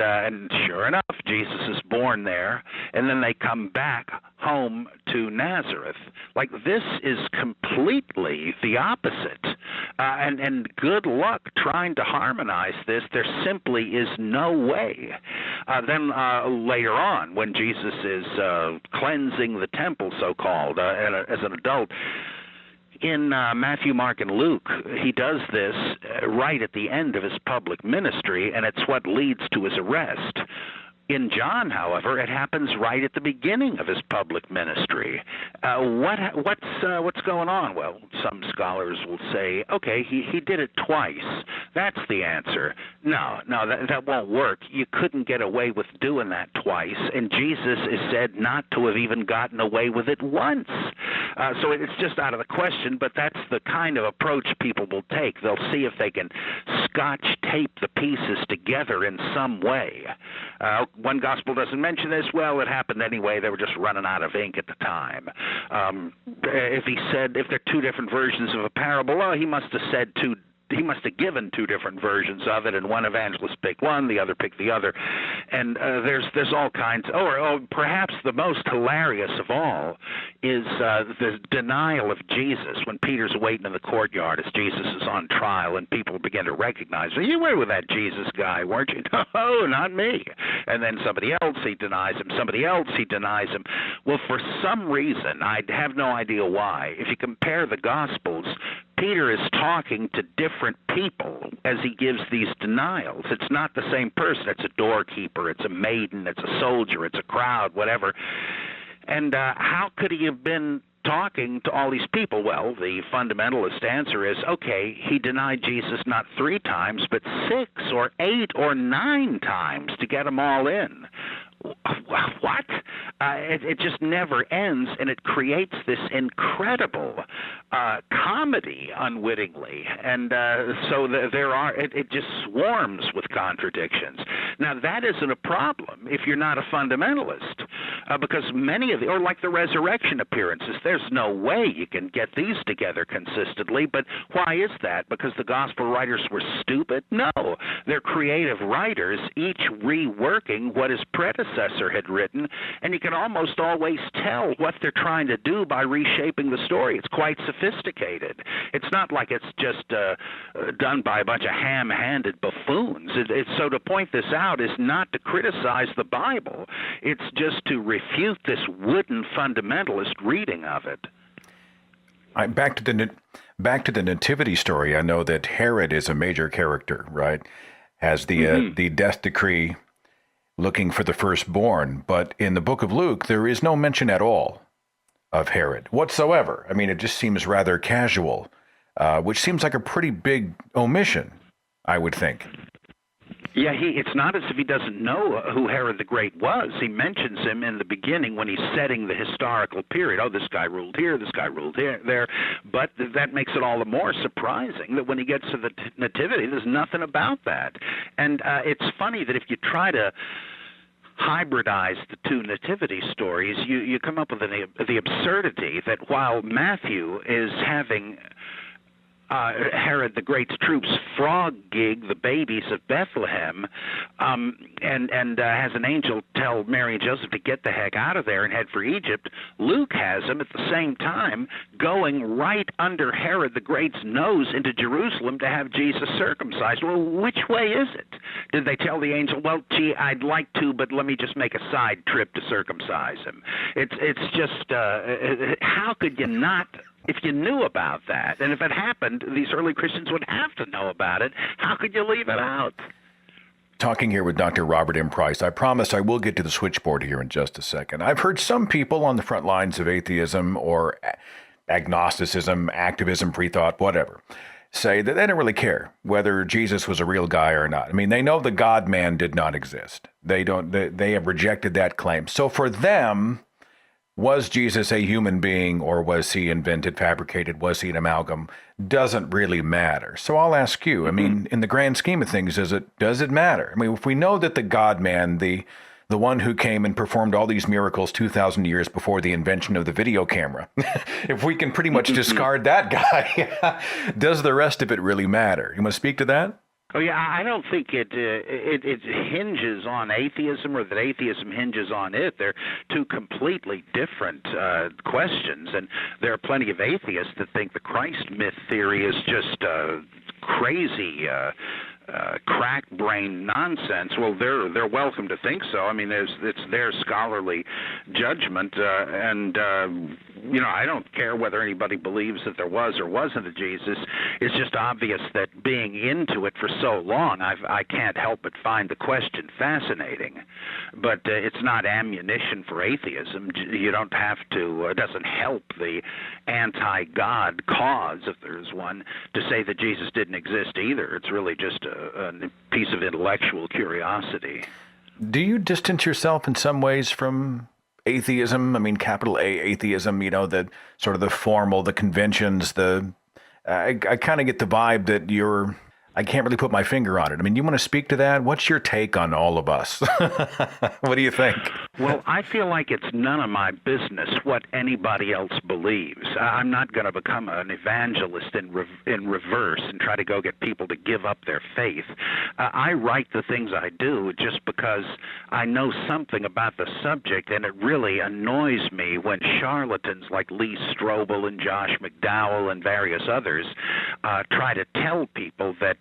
sure enough, Jesus is born there, and then they come back home to Nazareth. Like, this is completely the opposite. And good luck trying to harmonize this. There simply is no way. Then later on, when Jesus is cleansing the temple, so-called, as an adult, in Matthew, Mark, and Luke, he does this right at the end of his public ministry, and it's what leads to his arrest. In John, however, it happens right at the beginning of his public ministry. What's going on? Well, some scholars will say, okay, he did it twice. That's the answer. No, that won't work. You couldn't get away with doing that twice, and Jesus is said not to have even gotten away with it once. So it's just out of the question, but that's the kind of approach people will take. They'll see if they can scotch tape the pieces together in some way. One gospel doesn't mention this. Well, it happened anyway. They were just running out of ink at the time. If they're two different versions of a parable, he must have said two have given two different versions of it, and one evangelist picked one, the other picked the other, and there's all kinds. Or perhaps the most hilarious of all is the denial of Jesus when Peter's waiting in the courtyard as Jesus is on trial, and people begin to recognize, well, you were with that Jesus guy, weren't you? No, not me. And then somebody else, he denies him. Somebody else, he denies him. Well, for some reason, I have no idea why, if you compare the Gospels, Peter is talking to different people as he gives these denials. It's not the same person. It's a doorkeeper, it's a maiden, it's a soldier, it's a crowd, whatever. And how could he have been talking to all these people? Well, the fundamentalist answer is, okay, he denied Jesus not 3 times, but 6 or 8 or 9 times to get them all in. What? It just never ends, and it creates this incredible comedy unwittingly, and so it just swarms with contradictions. Now, that isn't a problem if you're not a fundamentalist, because many of or like the resurrection appearances, there's no way you can get these together consistently. But why is that? Because the gospel writers were stupid? No, they're creative writers, each reworking what his predecessor had written, and you can almost always tell what they're trying to do by reshaping the story. It's quite sophisticated. It's not like it's just done by a bunch of ham-handed buffoons. So to point this out is not to criticize the Bible. It's just to refute this wooden fundamentalist reading of it. Back to the nativity story. I know that Herod is a major character, right? Has the death decree looking for the firstborn, but in the book of Luke, there is no mention at all of Herod whatsoever. I mean, it just seems rather casual, which seems like a pretty big omission, I would think. Yeah, it's not as if he doesn't know who Herod the Great was. He mentions him in the beginning when he's setting the historical period. Oh, this guy ruled here, this guy ruled there. But that makes it all the more surprising that when he gets to the nativity, there's nothing about that. And it's funny that if you try to hybridize the two nativity stories, you come up with the absurdity that while Matthew is having Herod the Great's troops frog gig the babies of Bethlehem, and has an angel tell Mary and Joseph to get the heck out of there and head for Egypt. Luke has them at the same time going right under Herod the Great's nose into Jerusalem to have Jesus circumcised. Well, which way is it? Did they tell the angel, well, gee, I'd like to, but let me just make a side trip to circumcise him? It's just, how could you not? If you knew about that, and if it happened, these early Christians would have to know about it. How could you leave it out? Talking here with Dr. Robert M. Price. I promise I will get to the switchboard here in just a second. I've heard some people on the front lines of atheism or agnosticism, activism, pre-thought, whatever, say that they don't really care whether Jesus was a real guy or not. I mean, they know the God-man did not exist. They have rejected that claim. So for them, was Jesus a human being, or was he invented, fabricated? Was he an amalgam? Doesn't really matter. So I'll ask you, I mean, in the grand scheme of things, does it matter? I mean, if we know that the God-man, the one who came and performed all these miracles 2,000 years before the invention of the video camera, if we can pretty much discard that guy, does the rest of it really matter? You want to speak to that? Oh, yeah, I don't think it hinges on atheism, or that atheism hinges on it. They're two completely different questions, and there are plenty of atheists that think the Christ myth theory is just crazy, crack-brain nonsense. Well, they're welcome to think so. I mean, it's their scholarly judgment, and I don't care whether anybody believes that there was or wasn't a Jesus. It's just obvious that being into it for so long, I can't help but find the question fascinating. But it's not ammunition for atheism. You don't have to. It doesn't help the anti-God cause, if there's one, to say that Jesus didn't exist either. It's really just a piece of intellectual curiosity. Do you distance yourself in some ways from atheism? I mean, capital A atheism, the sort of the formal, the conventions, I kind of get the vibe that you're I can't really put my finger on it. I mean, you want to speak to that? What's your take on all of us? What do you think? Well, I feel like it's none of my business what anybody else believes. I'm not going to become an evangelist in reverse and try to go get people to give up their faith. I write the things I do just because I know something about the subject, and it really annoys me when charlatans like Lee Strobel and Josh McDowell and various others try to tell people that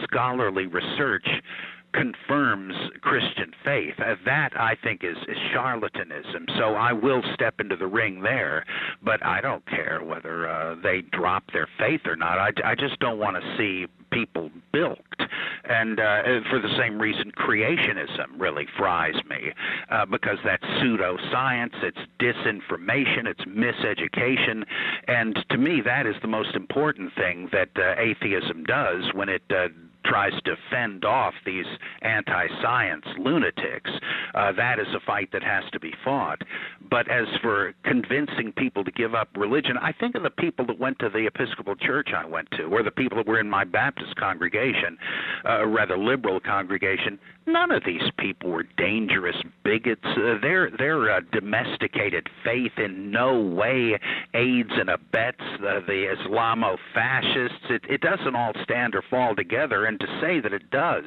scholarly research confirms Christian faith. That, I think, is charlatanism. So I will step into the ring there, but I don't care whether they drop their faith or not. I just don't want to see people bilked. And for the same reason, creationism really fries me, because that's pseudoscience, it's disinformation, it's miseducation, and to me that is the most important thing that atheism does when it tries to fend off these anti-science lunatics. That is a fight that has to be fought. But as for convincing people to give up religion, I think of the people that went to the Episcopal church I went to, or the people that were in my Baptist congregation, a rather liberal congregation. None of these people were dangerous bigots. Their domesticated faith in no way aids and abets the Islamo-fascists. It doesn't all stand or fall together, and to say that it does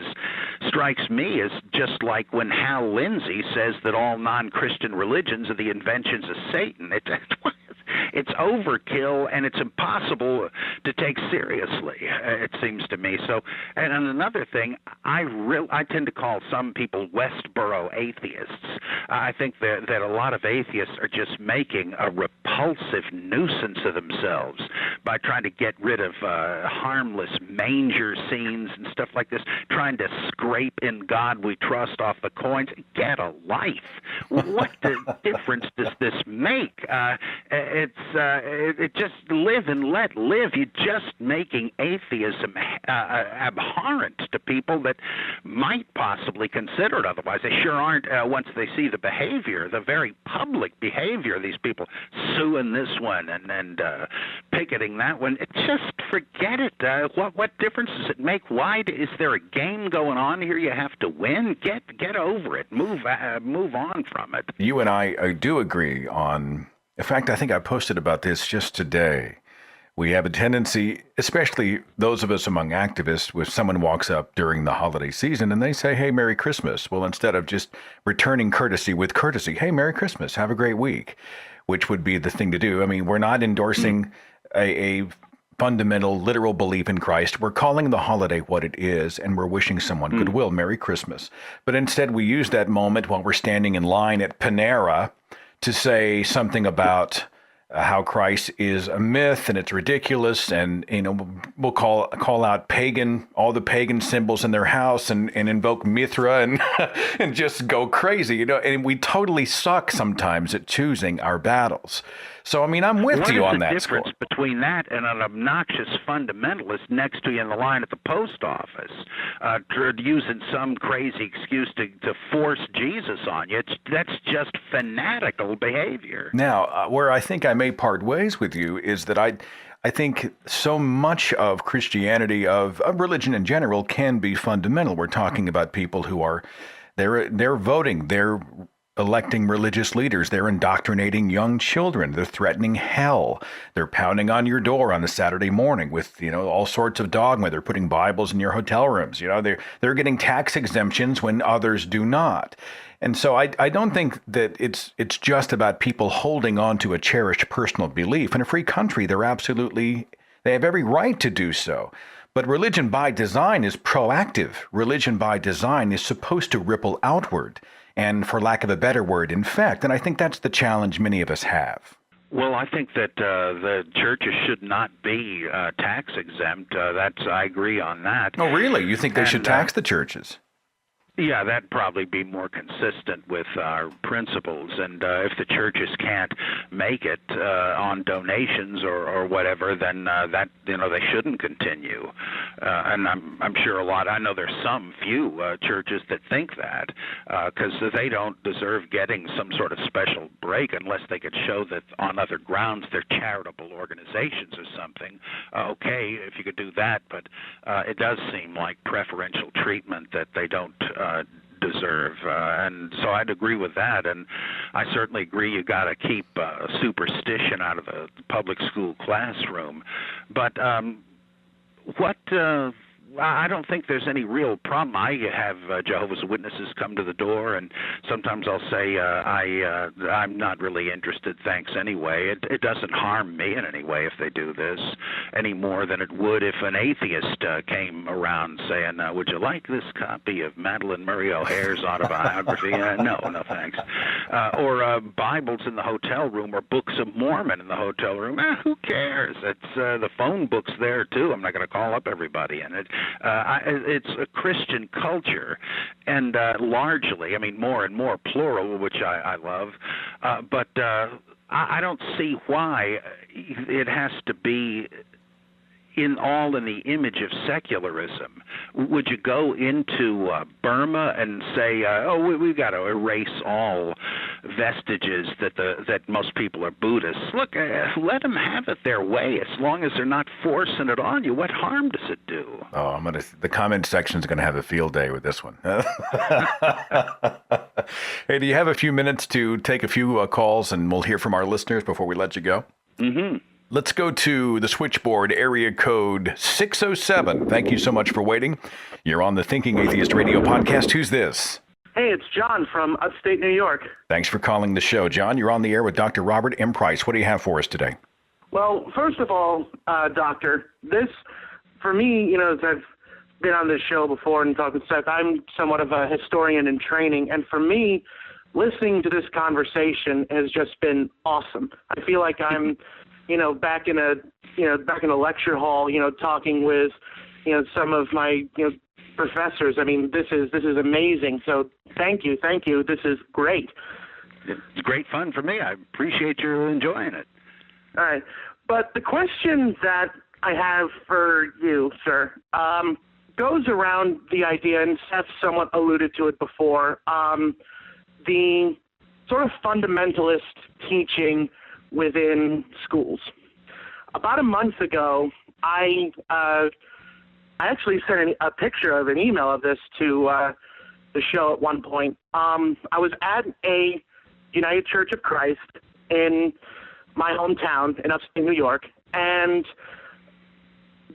strikes me as just like when Hal Lindsey says that all non-Christian religions are the inventions of Satan. It's overkill, and it's impossible to take seriously, it seems to me. So, and another thing, I tend to call some people Westboro atheists. I think that a lot of atheists are just making a repulsive nuisance of themselves by trying to get rid of harmless manger scenes and stuff like this, trying to scrape "In God We Trust" off the coins. Get a life. What difference does this make? It just live and let live. You're just making atheism abhorrent to people that might possibly consider it otherwise. They sure aren't once they see the behavior, the very public behavior of these people, suing this one and picketing that one. Just forget it. What difference does it make? Why is there a game going on here? You have to win. Get over it. Move on from it. You and I do agree on. In fact, I think I posted about this just today. We have a tendency, especially those of us among activists, when someone walks up during the holiday season and they say, "Hey, Merry Christmas." Well, instead of just returning courtesy with courtesy, "Hey, Merry Christmas, have a great week," which would be the thing to do. I mean, we're not endorsing a fundamental, literal belief in Christ. We're calling the holiday what it is, and we're wishing someone goodwill, Merry Christmas. But instead, we use that moment while we're standing in line at Panera to say something about how Christ is a myth and it's ridiculous, and we'll call out all the pagan symbols in their house and invoke Mithra and and just go crazy, and we totally suck sometimes at choosing our battles. So I mean, I'm with you on that. What is the difference between that and an obnoxious fundamentalist next to you in the line at the post office, using some crazy excuse to force Jesus on you? That's just fanatical behavior. Now, where I think I may part ways with you is that I think so much of Christianity, of religion in general, can be fundamental. We're talking about people who are they're voting, they're electing religious leaders, they're indoctrinating young children, they're threatening hell, they're pounding on your door on a Saturday morning with all sorts of dogma, they're putting Bibles in your hotel rooms, they're getting tax exemptions when others do not. And so I don't think that it's just about people holding on to a cherished personal belief. In a free country, they have every right to do so. But religion by design is proactive. Religion by design is supposed to ripple outward, and for lack of a better word, infect. And I think that's the challenge many of us have. Well, I think that the churches should not be tax exempt. I agree on that. Oh, really? You think they should tax the churches? Yeah, that'd probably be more consistent with our principles. And if the churches can't make it on donations or whatever, then that they shouldn't continue. And I'm sure I know there's some few churches that think that because they don't deserve getting some sort of special break unless they could show that on other grounds they're charitable organizations or something. Okay, if you could do that, but it does seem like preferential treatment that they don't deserve, and so I'd agree with that. And I certainly agree you got to keep superstition out of the public school classroom. But I don't think there's any real problem. I have Jehovah's Witnesses come to the door, and sometimes I'll say I'm not really interested, thanks anyway. It doesn't harm me in any way if they do this, any more than it would if an atheist came around saying, would you like this copy of Madeleine Murray O'Hare's autobiography? No, thanks. Or Bibles in the hotel room, or Books of Mormon in the hotel room. Who cares? It's the phone book's there, too. I'm not going to call up everybody in it. It's a Christian culture, and largely, I mean, more and more plural, which I love, but I don't see why it has to be in the image of secularism. Would you go into Burma and say, we've got to erase all vestiges that most people are Buddhists? Look, let them have it their way as long as they're not forcing it on you. What harm does it do? Oh, the comment section's going to have a field day with this one. Hey, do you have a few minutes to take a few calls, and we'll hear from our listeners before we let you go? Mm-hmm. Let's go to the switchboard, area code 607. Thank you so much for waiting. You're on the Thinking Atheist radio podcast. Who's this? Hey, it's John from upstate New York. Thanks for calling the show, John. You're on the air with Dr. Robert M. Price. What do you have for us today? Well, first of all, Doctor, this, for me, as I've been on this show before and talked with Seth, I'm somewhat of a historian in training, and for me, listening to this conversation has just been awesome. I feel like I'm back in a lecture hall, talking with, some of my, professors. I mean, this is amazing. So thank you. This is great. It's great fun for me. I appreciate you enjoying it. All right. But the question that I have for you, sir, goes around the idea, and Seth somewhat alluded to it before, the sort of fundamentalist teaching within schools. About a month ago, I actually sent a picture of an email of this to the show at one point. I was at a United Church of Christ in my hometown in upstate New York, and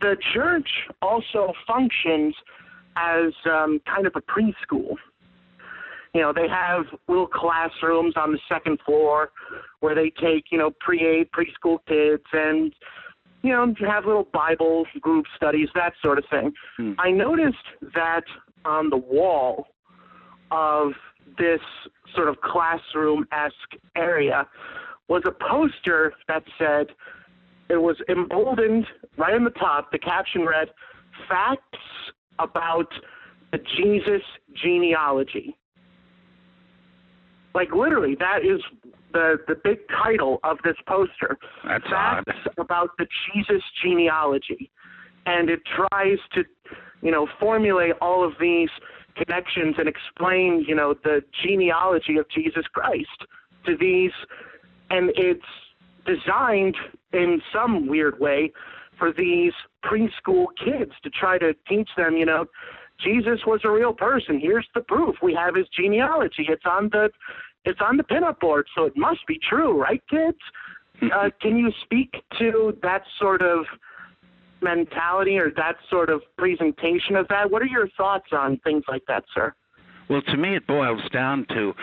the church also functions as kind of a preschool. They have little classrooms on the second floor where they take, preschool kids and, have little Bible group studies, that sort of thing. I noticed that on the wall of this sort of classroom-esque area was a poster that said, it was emboldened right on the top, the caption read, "Facts about the Jesus genealogy." Like, literally, that is the big title of this poster. That's Facts odd. about the Jesus genealogy. And it tries to, formulate all of these connections and explain, the genealogy of Jesus Christ to these. And it's designed in some weird way for these preschool kids to try to teach them, Jesus was a real person. Here's the proof. We have his genealogy. It's on the pinup board, so it must be true, right, kids? Can you speak to that sort of mentality or that sort of presentation of that? What are your thoughts on things like that, sir? Well, to me, it boils down to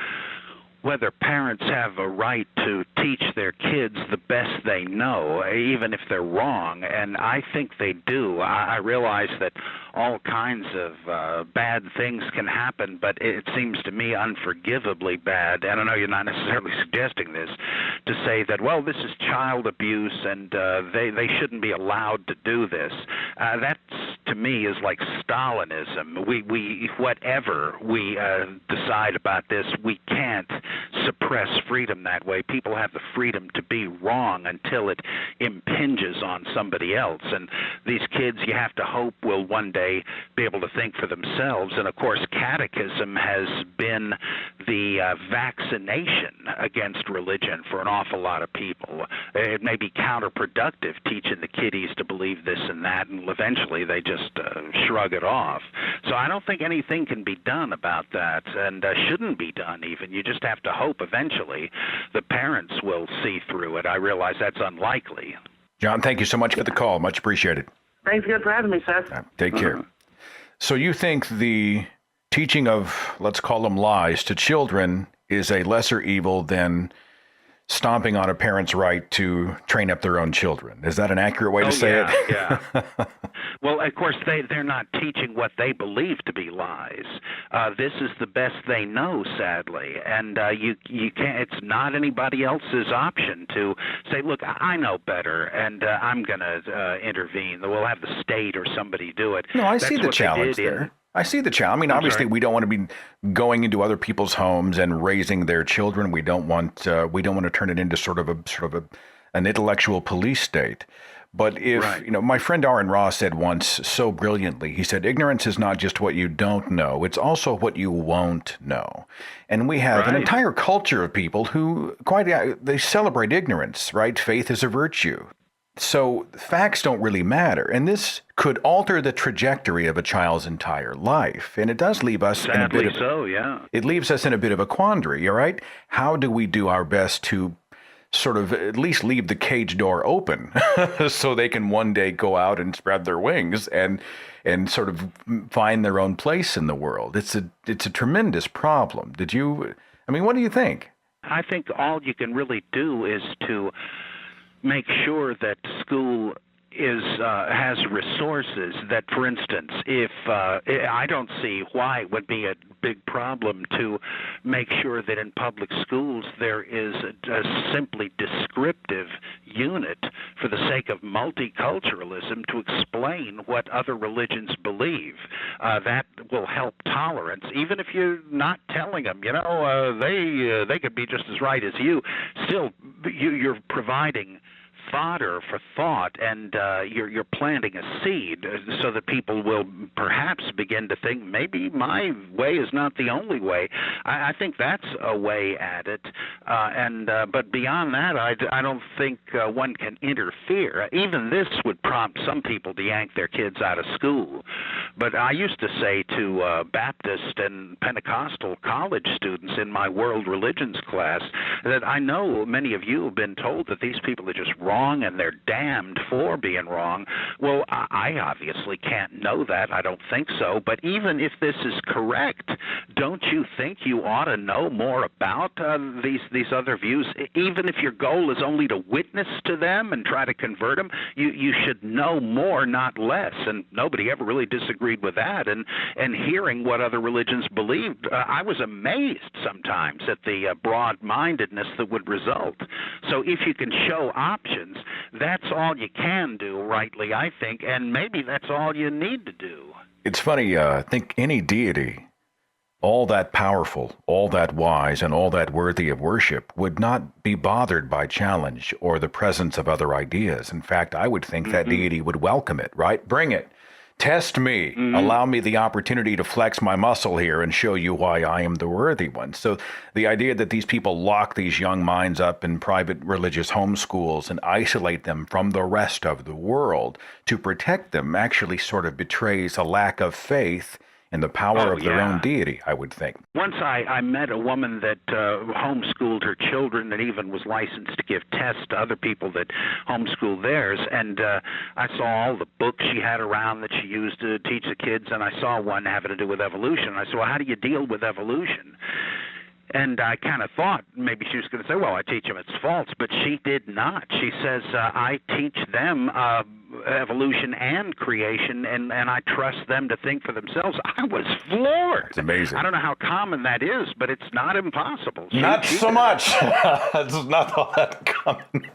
whether parents have a right to teach their kids the best they know, even if they're wrong, and I think they do. I realize that all kinds of bad things can happen, but it seems to me unforgivably bad, and I know you're not necessarily suggesting this, to say that, well, this is child abuse and they shouldn't be allowed to do this. That's to me is like Stalinism. We whatever we decide about this, we can't suppress freedom that way. People have the freedom to be wrong until it impinges on somebody else. And these kids, you have to hope, will one day be able to think for themselves. And of course, catechism has been the vaccination against religion for an awful lot of people. It may be counterproductive teaching the kiddies to believe this and that, and eventually they just shrug it off. So I don't think anything can be done about that, and shouldn't be done even. You just have to hope eventually the parents will see through it. I realize that's unlikely. John, thank you so much for the call. Much appreciated. Thanks again for having me, Seth. Take care. So you think the teaching of, let's call them lies, to children is a lesser evil than stomping on a parent's right to train up their own children. Is that an accurate way to say it? Yeah. Well, of course, they're not teaching what they believe to be lies. This is the best they know, sadly, and you can't. It's not anybody else's option to say, "Look, I know better, and I'm going to intervene." We'll have the state or somebody do it. No, I see the challenge there. I see the challenge. I mean, obviously, we don't want to be going into other people's homes and raising their children. We don't want to turn it into sort of an intellectual police state. But if my friend Aaron Ross said once so brilliantly, he said, "Ignorance is not just what you don't know; it's also what you won't know." And we have an entire culture of people who they celebrate ignorance. Right? Faith is a virtue. So facts don't really matter, and this could alter the trajectory of a child's entire life, and it does leave us in a bit of It leaves us in a bit of a quandary. All right, how do we do our best to sort of at least leave the cage door open so they can one day go out and spread their wings and sort of find their own place in the world? It's a tremendous problem. What do you think? I think all you can really do is to make sure that school has resources that, for instance, if I don't see why it would be a big problem to make sure that in public schools there is a simply descriptive unit for the sake of multiculturalism to explain what other religions believe. That will help tolerance, even if you're not telling them, they could be just as right as you. Still, you're providing fodder for thought, and you're planting a seed so that people will perhaps begin to think maybe my way is not the only way. I think that's a way at it, but beyond that, I don't think one can interfere. Even this would prompt some people to yank their kids out of school. But I used to say to Baptist and Pentecostal college students in my world religions class that I know many of you have been told that these people are just wrong and they're damned for being wrong. Well, I obviously can't know that. I don't think so. But even if this is correct, don't you think you ought to know more about these other views? Even if your goal is only to witness to them and try to convert them, you should know more, not less. And nobody ever really disagreed with that. And hearing what other religions believed, I was amazed sometimes at the broad-mindedness that would result. So if you can show options, that's all you can do, rightly, I think, and maybe that's all you need to do. It's funny, I think any deity, all that powerful, all that wise, and all that worthy of worship would not be bothered by challenge or the presence of other ideas. In fact, I would think that deity would welcome it, right? Bring it. Test me. Allow me the opportunity to flex my muscle here and show you why I am the worthy one. So the idea that these people lock these young minds up in private religious homeschools and isolate them from the rest of the world to protect them actually sort of betrays a lack of faith in the power of their own deity, I would think. Once I met a woman that homeschooled her children and even was licensed to give tests to other people that homeschooled theirs, and I saw all the books she had around that she used to teach the kids, and I saw one having to do with evolution. I said, well, how do you deal with evolution? And I kind of thought maybe she was going to say, well, I teach them it's false, but she did not. She says, I teach them evolution and creation, and I trust them to think for themselves. I was floored. It's amazing. I don't know how common that is, but it's not impossible. Not so much. It's not all that common.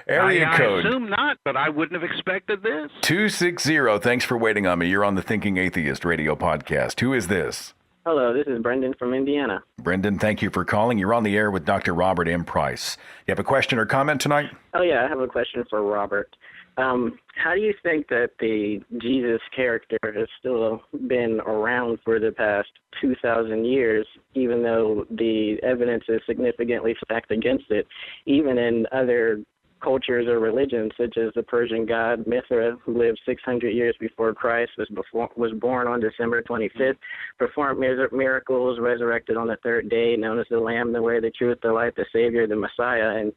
Area code. I assume not, but I wouldn't have expected this. 260. Thanks for waiting on me. You're on the Thinking Atheist radio podcast. Who is this? Hello, this is Brendan from Indiana. Brendan, thank you for calling. You're on the air with Dr. Robert M. Price. You have a question or comment tonight? Oh, yeah, I have a question for Robert. How do you think that the Jesus character has still been around for the past 2,000 years, even though the evidence is significantly stacked against it, even in other cultures or religions, such as the Persian god Mithra, who lived 600 years before Christ, was born on December 25th, performed miracles, resurrected on the third day, known as the Lamb, the way, the truth, the light, the Savior, the Messiah. And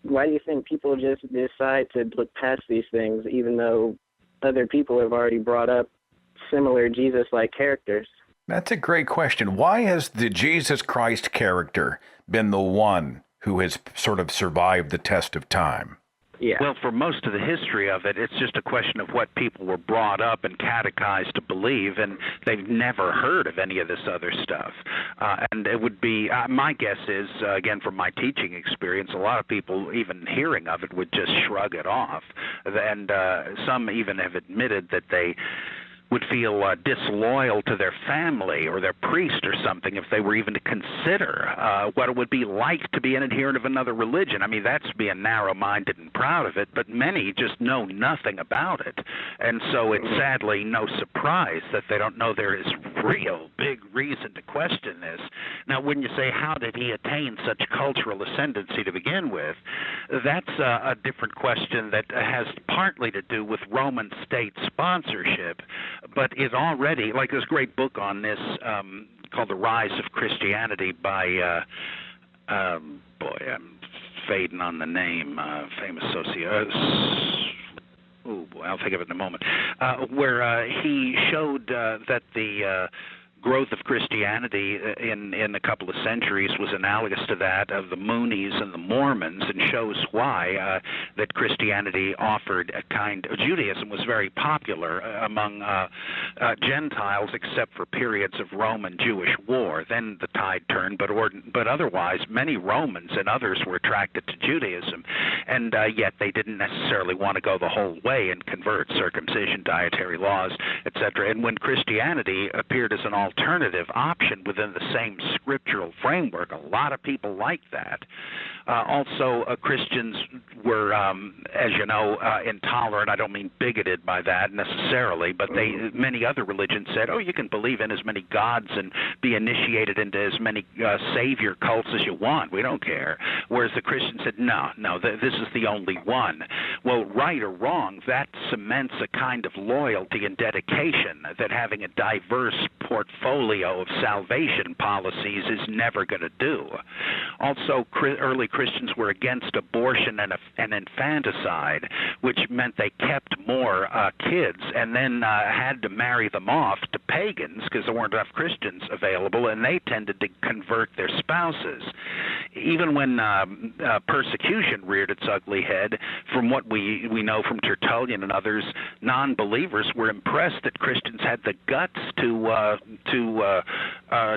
why do you think people just decide to look past these things, even though other people have already brought up similar Jesus-like characters? That's a great question. Why has the Jesus Christ character been the one who has sort of survived the test of time? Yeah. Well, for most of the history of it, it's just a question of what people were brought up and catechized to believe, and they've never heard of any of this other stuff. And it would be, my guess is, again, from my teaching experience, a lot of people, even hearing of it, would just shrug it off. And some even have admitted that they would feel disloyal to their family or their priest or something if they were even to consider what it would be like to be an adherent of another religion. I mean, that's being narrow-minded and proud of it, but many just know nothing about it. And so it's sadly no surprise that they don't know there is real big reason to question this. Now, when you say, how did he attain such cultural ascendancy to begin with, that's a different question that has partly to do with Roman state sponsorship, but is already, like this great book on this called The Rise of Christianity by, boy, I'm fading on the name, famous sociologist. Oh, boy, I'll think of it in a moment, where he showed that the growth of Christianity in a couple of centuries was analogous to that of the Moonies and the Mormons, and shows why that Christianity offered a kind of Judaism was very popular among Gentiles, except for periods of Roman-Jewish war. Then the tide turned, but otherwise many Romans and others were attracted to Judaism, and yet they didn't necessarily want to go the whole way and convert circumcision, dietary laws, etc. And when Christianity appeared as an alternative option within the same scriptural framework, a lot of people liked that. Also, Christians were, as you know, intolerant. I don't mean bigoted by that necessarily, but many other religions said, oh, you can believe in as many gods and be initiated into as many savior cults as you want. We don't care. Whereas the Christians said, no, this is the only one. Well, right or wrong, that cements a kind of loyalty and dedication that having a diverse portfolio of salvation policies is never going to do. Also, early Christians were against abortion and infanticide, which meant they kept more kids and then had to marry them off to pagans because there weren't enough Christians available, and they tended to convert their spouses. Even when persecution reared its ugly head, from what we know from Tertullian and others, non-believers were impressed that Christians had the guts to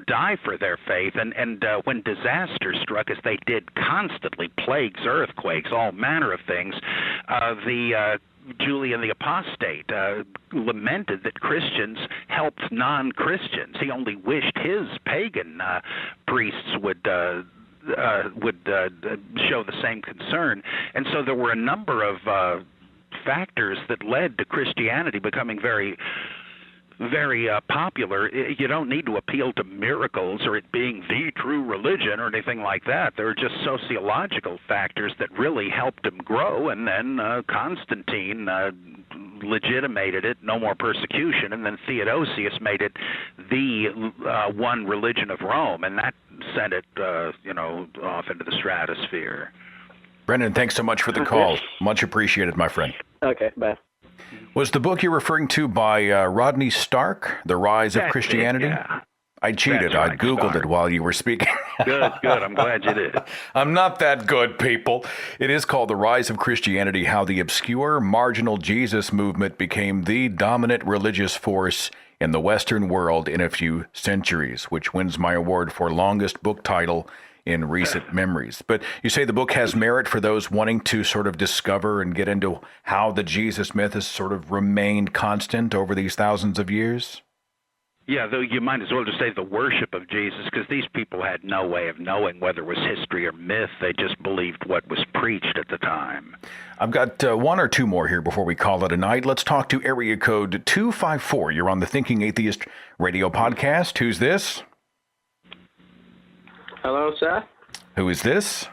die for their faith, and when disaster struck, as they did constantly, plagues, earthquakes, all manner of things, Julian the Apostate lamented that Christians helped non-Christians. He only wished his pagan priests would show the same concern. And so there were a number of factors that led to Christianity becoming very popular. You don't need to appeal to miracles or it being the true religion or anything like that. There are just sociological factors that really helped him grow, and then Constantine legitimated it, no more persecution, and then Theodosius made it the one religion of Rome, and that sent it off into the stratosphere. Brendan, thanks so much for the call. Much appreciated, my friend. Okay, bye. Was the book you're referring to by Rodney Stark, The Rise of Christianity? Yeah. I cheated. That's right, I Googled Stark. it while you were speaking. Good. I'm glad you did. I'm not that good, people. It is called The Rise of Christianity, How the Obscure Marginal Jesus Movement Became the Dominant Religious Force in the Western World in a Few Centuries, which wins my award for longest book title in recent memories. But you say the book has merit for those wanting to sort of discover and get into how the Jesus myth has sort of remained constant over these thousands of years? Yeah, though you might as well just say the worship of Jesus, because these people had no way of knowing whether it was history or myth. They just believed what was preached at the time. I've got one or two more here before we call it a night. Let's talk to area code 254. You're on the Thinking Atheist radio podcast. Who's this? Hello, sir. Who is this?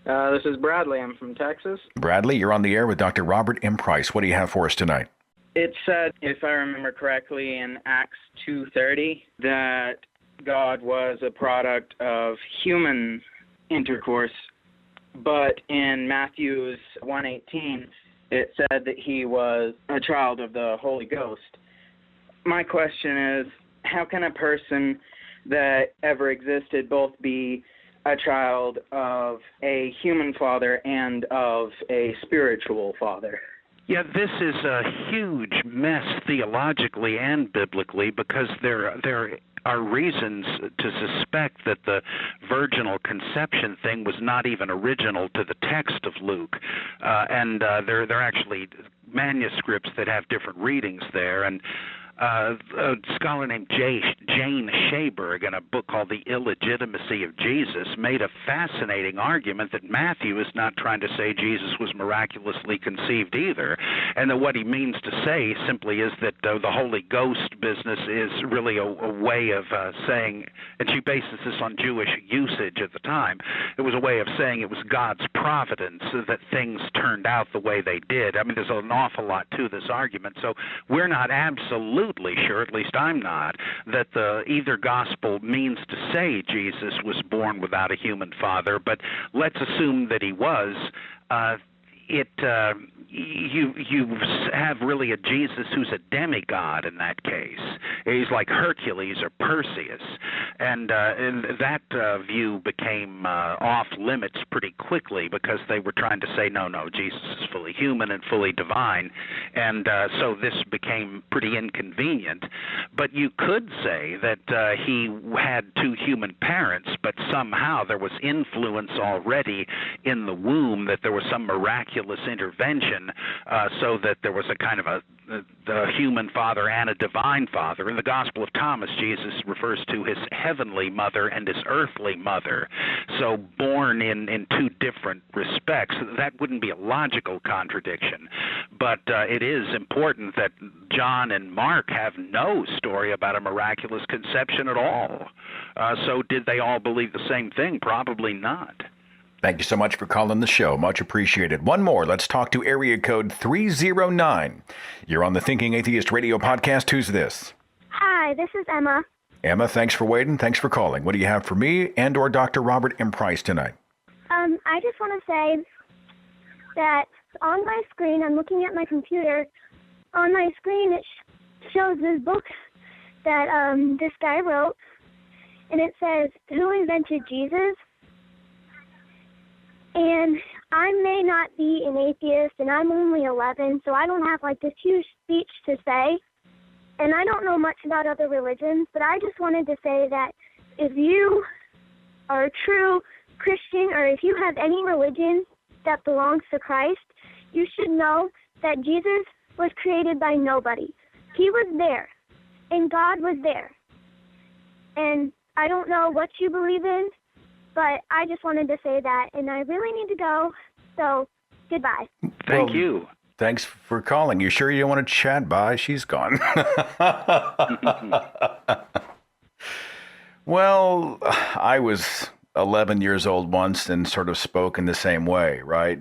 This is Bradley. I'm from Texas. Bradley, you're on the air with Dr. Robert M. Price. What do you have for us tonight? It said, if I remember correctly, in Acts 2:30, that God was a product of human intercourse, but in Matthew's 1:18, it said that he was a child of the Holy Ghost. My question is, how can a person that ever existed both be a child of a human father and of a spiritual father? Yeah, this is a huge mess theologically and biblically, because there are reasons to suspect that the virginal conception thing was not even original to the text of Luke, and there are actually manuscripts that have different readings there. And a scholar named Jane Shaberg, in a book called The Illegitimacy of Jesus, made a fascinating argument that Matthew is not trying to say Jesus was miraculously conceived either, and that what he means to say simply is that the Holy Ghost business is really a way of saying, and she bases this on Jewish usage at the time, it was a way of saying it was God's providence that things turned out the way they did. I mean, there's an awful lot to this argument, so we're not absolutely sure, at least I'm not, that either gospel means to say Jesus was born without a human father, but let's assume that he was. You have really a Jesus who's a demigod in that case. He's like Hercules or Perseus, and that view became off limits pretty quickly, because they were trying to say, no, Jesus is fully human and fully divine, and so this became pretty inconvenient. But you could say that he had two human parents, but somehow there was influence already in the womb, that there was some miraculous intervention, so that there was a kind of a human father and a divine father. In the Gospel of Thomas, Jesus refers to his heavenly mother and his earthly mother. So born in two different respects. That wouldn't be a logical contradiction. But it is important that John and Mark have no story about a miraculous conception at all. So did they all believe the same thing? Probably not. Thank you so much for calling the show. Much appreciated. One more. Let's talk to area code 309. You're on the Thinking Atheist radio podcast. Who's this? Hi, this is Emma. Emma, thanks for waiting. Thanks for calling. What do you have for me and or Dr. Robert M. Price tonight? I just want to say that on my screen, I'm looking at my computer. On my screen, it shows this book that this guy wrote, and it says, "Who invented Jesus?" And I may not be an atheist, and I'm only 11, so I don't have like this huge speech to say. And I don't know much about other religions, but I just wanted to say that if you are a true Christian, or if you have any religion that belongs to Christ, you should know that Jesus was created by nobody. He was there, and God was there. And I don't know what you believe in, but I just wanted to say that, and I really need to go, so goodbye. Thank you. Thanks for calling. You sure you don't want to chat? Bye. She's gone. Well, I was 11 years old once and sort of spoke in the same way, right?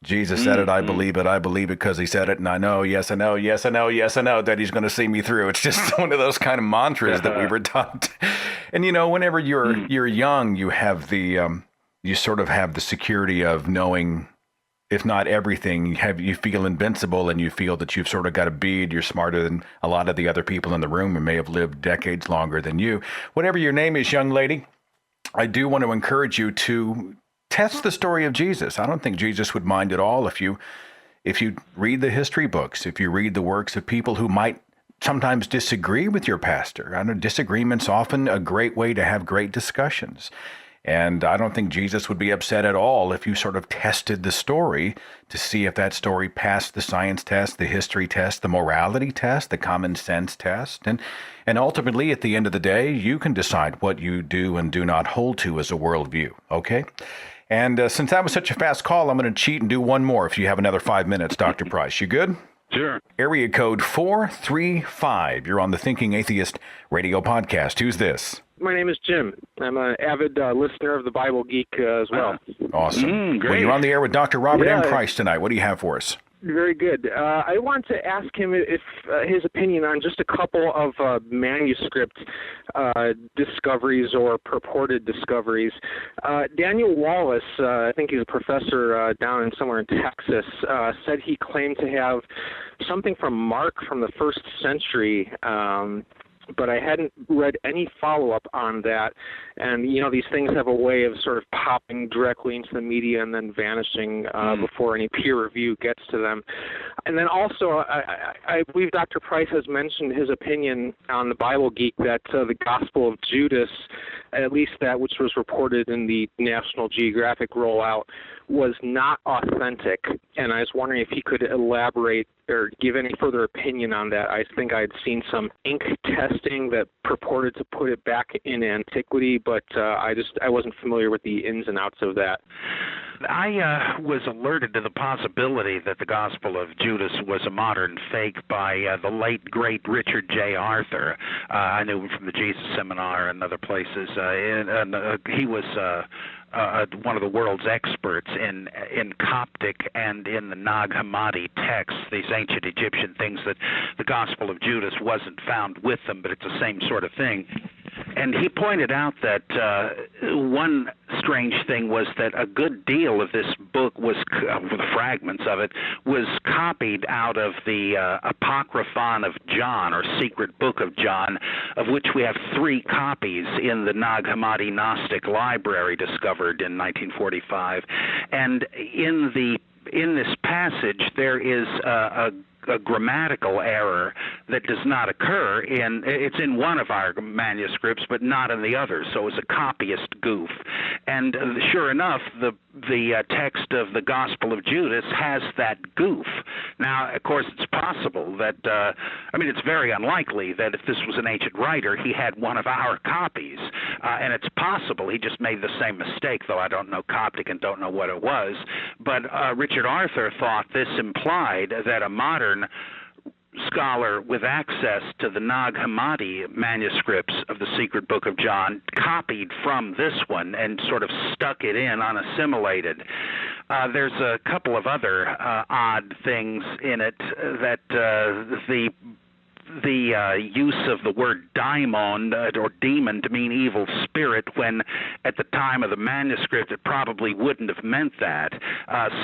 Jesus said it, I believe it because he said it, and I know, yes, I know, yes, I know, yes, I know that he's going to see me through. It's just one of those kind of mantras that we were taught. And, you know, whenever you're young, you have you sort of have the security of knowing, if not everything, you feel invincible, and you feel that you've sort of got a bead. You're smarter than a lot of the other people in the room who may have lived decades longer than you. Whatever your name is, young lady, I do want to encourage you to test the story of Jesus. I don't think Jesus would mind at all if you read the history books, if you read the works of people who might sometimes disagree with your pastor. I know disagreement's often a great way to have great discussions. And I don't think Jesus would be upset at all if you sort of tested the story to see if that story passed the science test, the history test, the morality test, the common sense test. And ultimately, at the end of the day, you can decide what you do and do not hold to as a worldview, okay? And since that was such a fast call, I'm going to cheat and do one more if you have another 5 minutes, Dr. Price. You good? Sure. Area code 435. You're on the Thinking Atheist radio podcast. Who's this? My name is Jim. I'm an avid listener of the Bible Geek as well. Awesome. Great. Well, you're on the air with Dr. Robert Yeah. M. Price tonight. What do you have for us? Very good. I want to ask him if his opinion on just a couple of manuscript discoveries or purported discoveries. Daniel Wallace, I think he's a professor down in somewhere in Texas, said he claimed to have something from Mark from the 1st century, but I hadn't read any follow-up on that. And, you know, these things have a way of sort of popping directly into the media and then vanishing before any peer review gets to them. And then also, I believe Dr. Price has mentioned his opinion on the Bible Geek that the Gospel of Judas, at least that which was reported in the National Geographic rollout, was not authentic. And I was wondering if he could elaborate or give any further opinion on that. I think I'd seen some ink testing that purported to put it back in antiquity, but I wasn't familiar with the ins and outs of that. I was alerted to the possibility that the Gospel of Judas was a modern fake by the late, great Richard J. Arthur. I knew him from the Jesus Seminar and other places. He was one of the world's experts in Coptic and in the Nag Hammadi texts, these ancient Egyptian things that the Gospel of Judas wasn't found with them, but it's the same sort of thing. And he pointed out that one strange thing was that a good deal of this book was, the fragments of it, was copied out of the Apocryphon of John, or Secret Book of John, of which we have 3 copies in the Nag Hammadi Gnostic Library discovered in 1945. And in this passage, there is a grammatical error that does not occur it's in one of our manuscripts, but not in the others. So it was a copyist goof. And sure enough, the text of the Gospel of Judas has that goof. Now, of course, it's possible that, it's very unlikely that if this was an ancient writer, he had one of our copies. And it's possible he just made the same mistake, though I don't know Coptic and don't know what it was. But Richard Arthur thought this implied that a modern scholar with access to the Nag Hammadi manuscripts of the Secret Book of John copied from this one and sort of stuck it in unassimilated. There's a couple of other odd things in it that the use of the word daimon or demon to mean evil spirit, when at the time of the manuscript it probably wouldn't have meant that.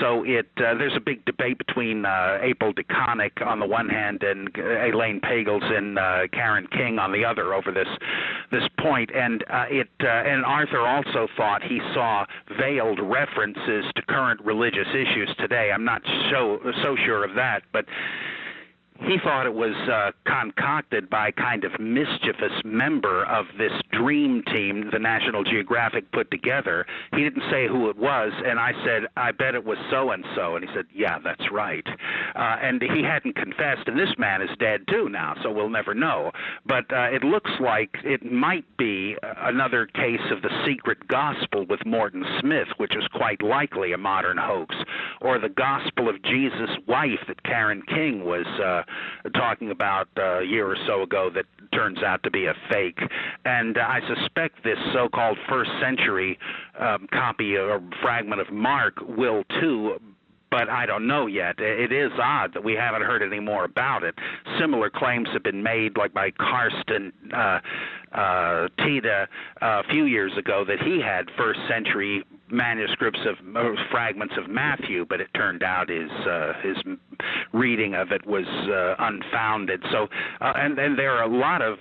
So there's a big debate between Abel DeConnick on the one hand and Elaine Pagels and Karen King on the other over this point. And Arthur also thought he saw veiled references to current religious issues today. I'm not so sure of that, but he thought it was concocted by a kind of mischievous member of this dream team the National Geographic put together. He didn't say who it was, and I said, I bet it was so-and-so. And he said, yeah, that's right. And he hadn't confessed, and this man is dead too now, so we'll never know. But it looks like it might be another case of the secret gospel with Morton Smith, which is quite likely a modern hoax, or the gospel of Jesus' wife that Karen King was talking about a year or so ago that turns out to be a fake. And I suspect this so-called first century copy or fragment of Mark will too, but I don't know yet. It is odd that we haven't heard any more about it. Similar claims have been made, like by Karsten Tida a few years ago, that he had first century manuscripts of fragments of Matthew, but it turned out his reading of it was unfounded. So, and there are a lot of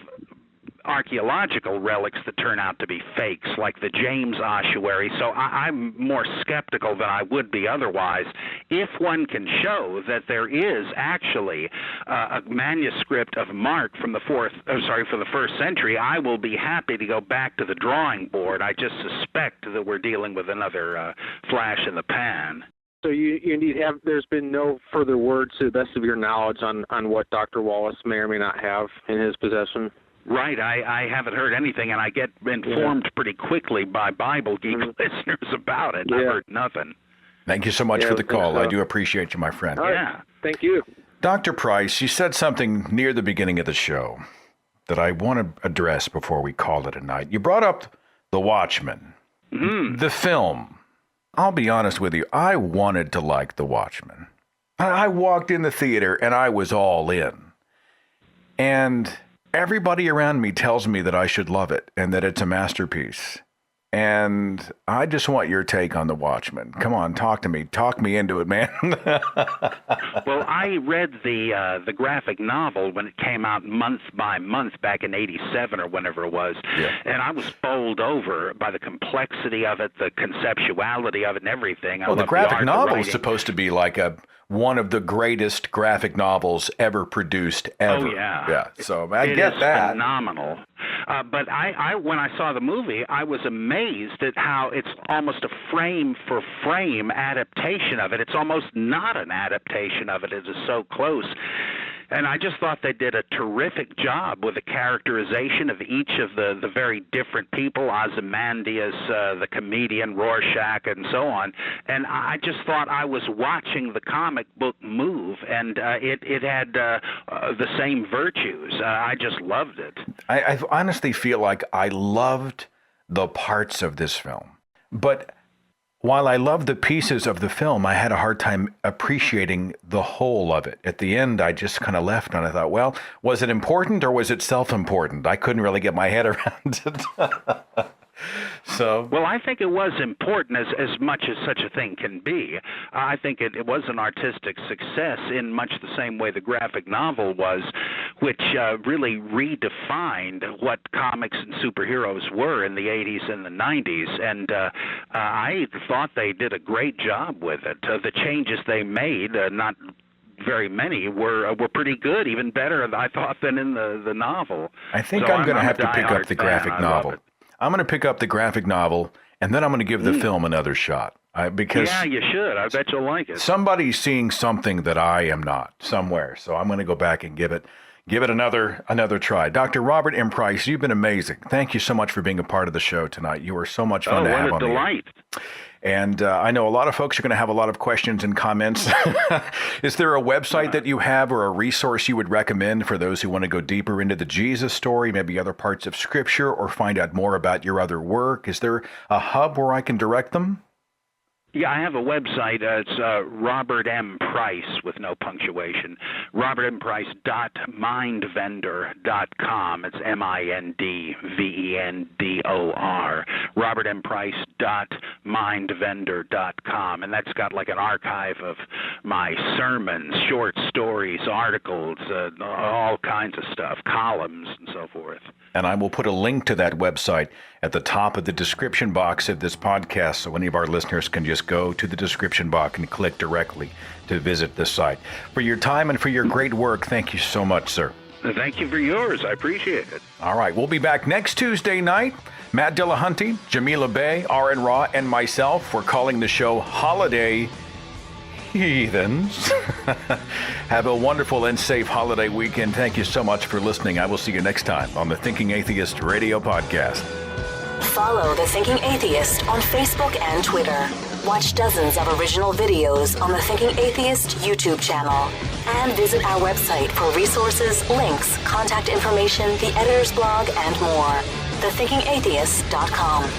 archaeological relics that turn out to be fakes, like the James ossuary. So I'm more skeptical than I would be otherwise. If one can show that there is actually a manuscript of Mark from the for the 1st century, I will be happy to go back to the drawing board. I just suspect that we're dealing with another flash in the pan. So you indeed have, there's been no further word to the best of your knowledge on what Dr. Wallace may or may not have in his possession? Right. I haven't heard anything, and I get informed pretty quickly by Bible Geek listeners about it. I've heard nothing. Thank you so much for the call. I do appreciate you, my friend. Yeah. Thank you. Dr. Price, you said something near the beginning of the show that I want to address before we call it a night. You brought up The Watchmen, the film. I'll be honest with you, I wanted to like The Watchmen. I walked in the theater and I was all in. And everybody around me tells me that I should love it and that it's a masterpiece. And I just want your take on The Watchmen. Come on, talk to me. Talk me into it, man. Well, I read the graphic novel when it came out month by month back in '87 or whenever it was, and I was bowled over by the complexity of it, the conceptuality of it, and everything. Well, the graphic novel is supposed to be like one of the greatest graphic novels ever produced ever. Oh, yeah. Yeah, so I get that. Phenomenal. But I when I saw the movie, I was amazed at how it's almost a frame-for-frame adaptation of it. It's almost not an adaptation of it. It is so close. And I just thought they did a terrific job with the characterization of each of the very different people, Ozymandias, the comedian, Rorschach, and so on. And I just thought I was watching the comic book move, and it had the same virtues. I just loved it. I honestly feel like I loved the parts of this film. But while I loved the pieces of the film, I had a hard time appreciating the whole of it. At the end, I just kind of left and I thought, well, was it important or was it self-important? I couldn't really get my head around it. Well, I think it was important as much as such a thing can be. I think it was an artistic success in much the same way the graphic novel was, which really redefined what comics and superheroes were in the 80s and the 90s. And I thought they did a great job with it. The changes they made, not very many, were pretty good, even better, I thought, than in the novel. I think I'm going to have to pick up the graphic novel. I'm going to pick up the graphic novel, and then I'm going to give the film another shot. Because yeah, you should. I bet you'll like it. Somebody's seeing something that I am not somewhere, so I'm going to go back and give it another try. Dr. Robert M. Price, you've been amazing. Thank you so much for being a part of the show tonight. You were so much fun to have on the air. Oh, what a delight. And I know a lot of folks are going to have a lot of questions and comments. Is there a website that you have or a resource you would recommend for those who want to go deeper into the Jesus story, maybe other parts of Scripture, or find out more about your other work? Is there a hub where I can direct them? Yeah, I have a website. It's Robert M. Price with no punctuation. RobertMPrice.mindvendor.com. It's MINDVENDOR. RobertMPrice.mindvendor.com. And that's got like an archive of my sermons, short stories, articles, all kinds of stuff, columns, and so forth. And I will put a link to that website at the top of the description box of this podcast, so any of our listeners can just go to the description box and click directly to visit this site. For your time and for your great work, thank you so much, sir. Thank you for yours. I appreciate it. All right, we'll be back next Tuesday night. Matt Dillahunty, Jamila Bay, R.N. Raw, and myself, we're calling the show Holiday Heathens. Have a wonderful and safe holiday weekend. Thank you so much for listening. I will see you next time on the Thinking Atheist Radio Podcast. Follow the Thinking Atheist on Facebook and Twitter. Watch dozens of original videos on the Thinking Atheist YouTube channel. And visit our website for resources, links, contact information, the editor's blog, and more. thethinkingatheist.com.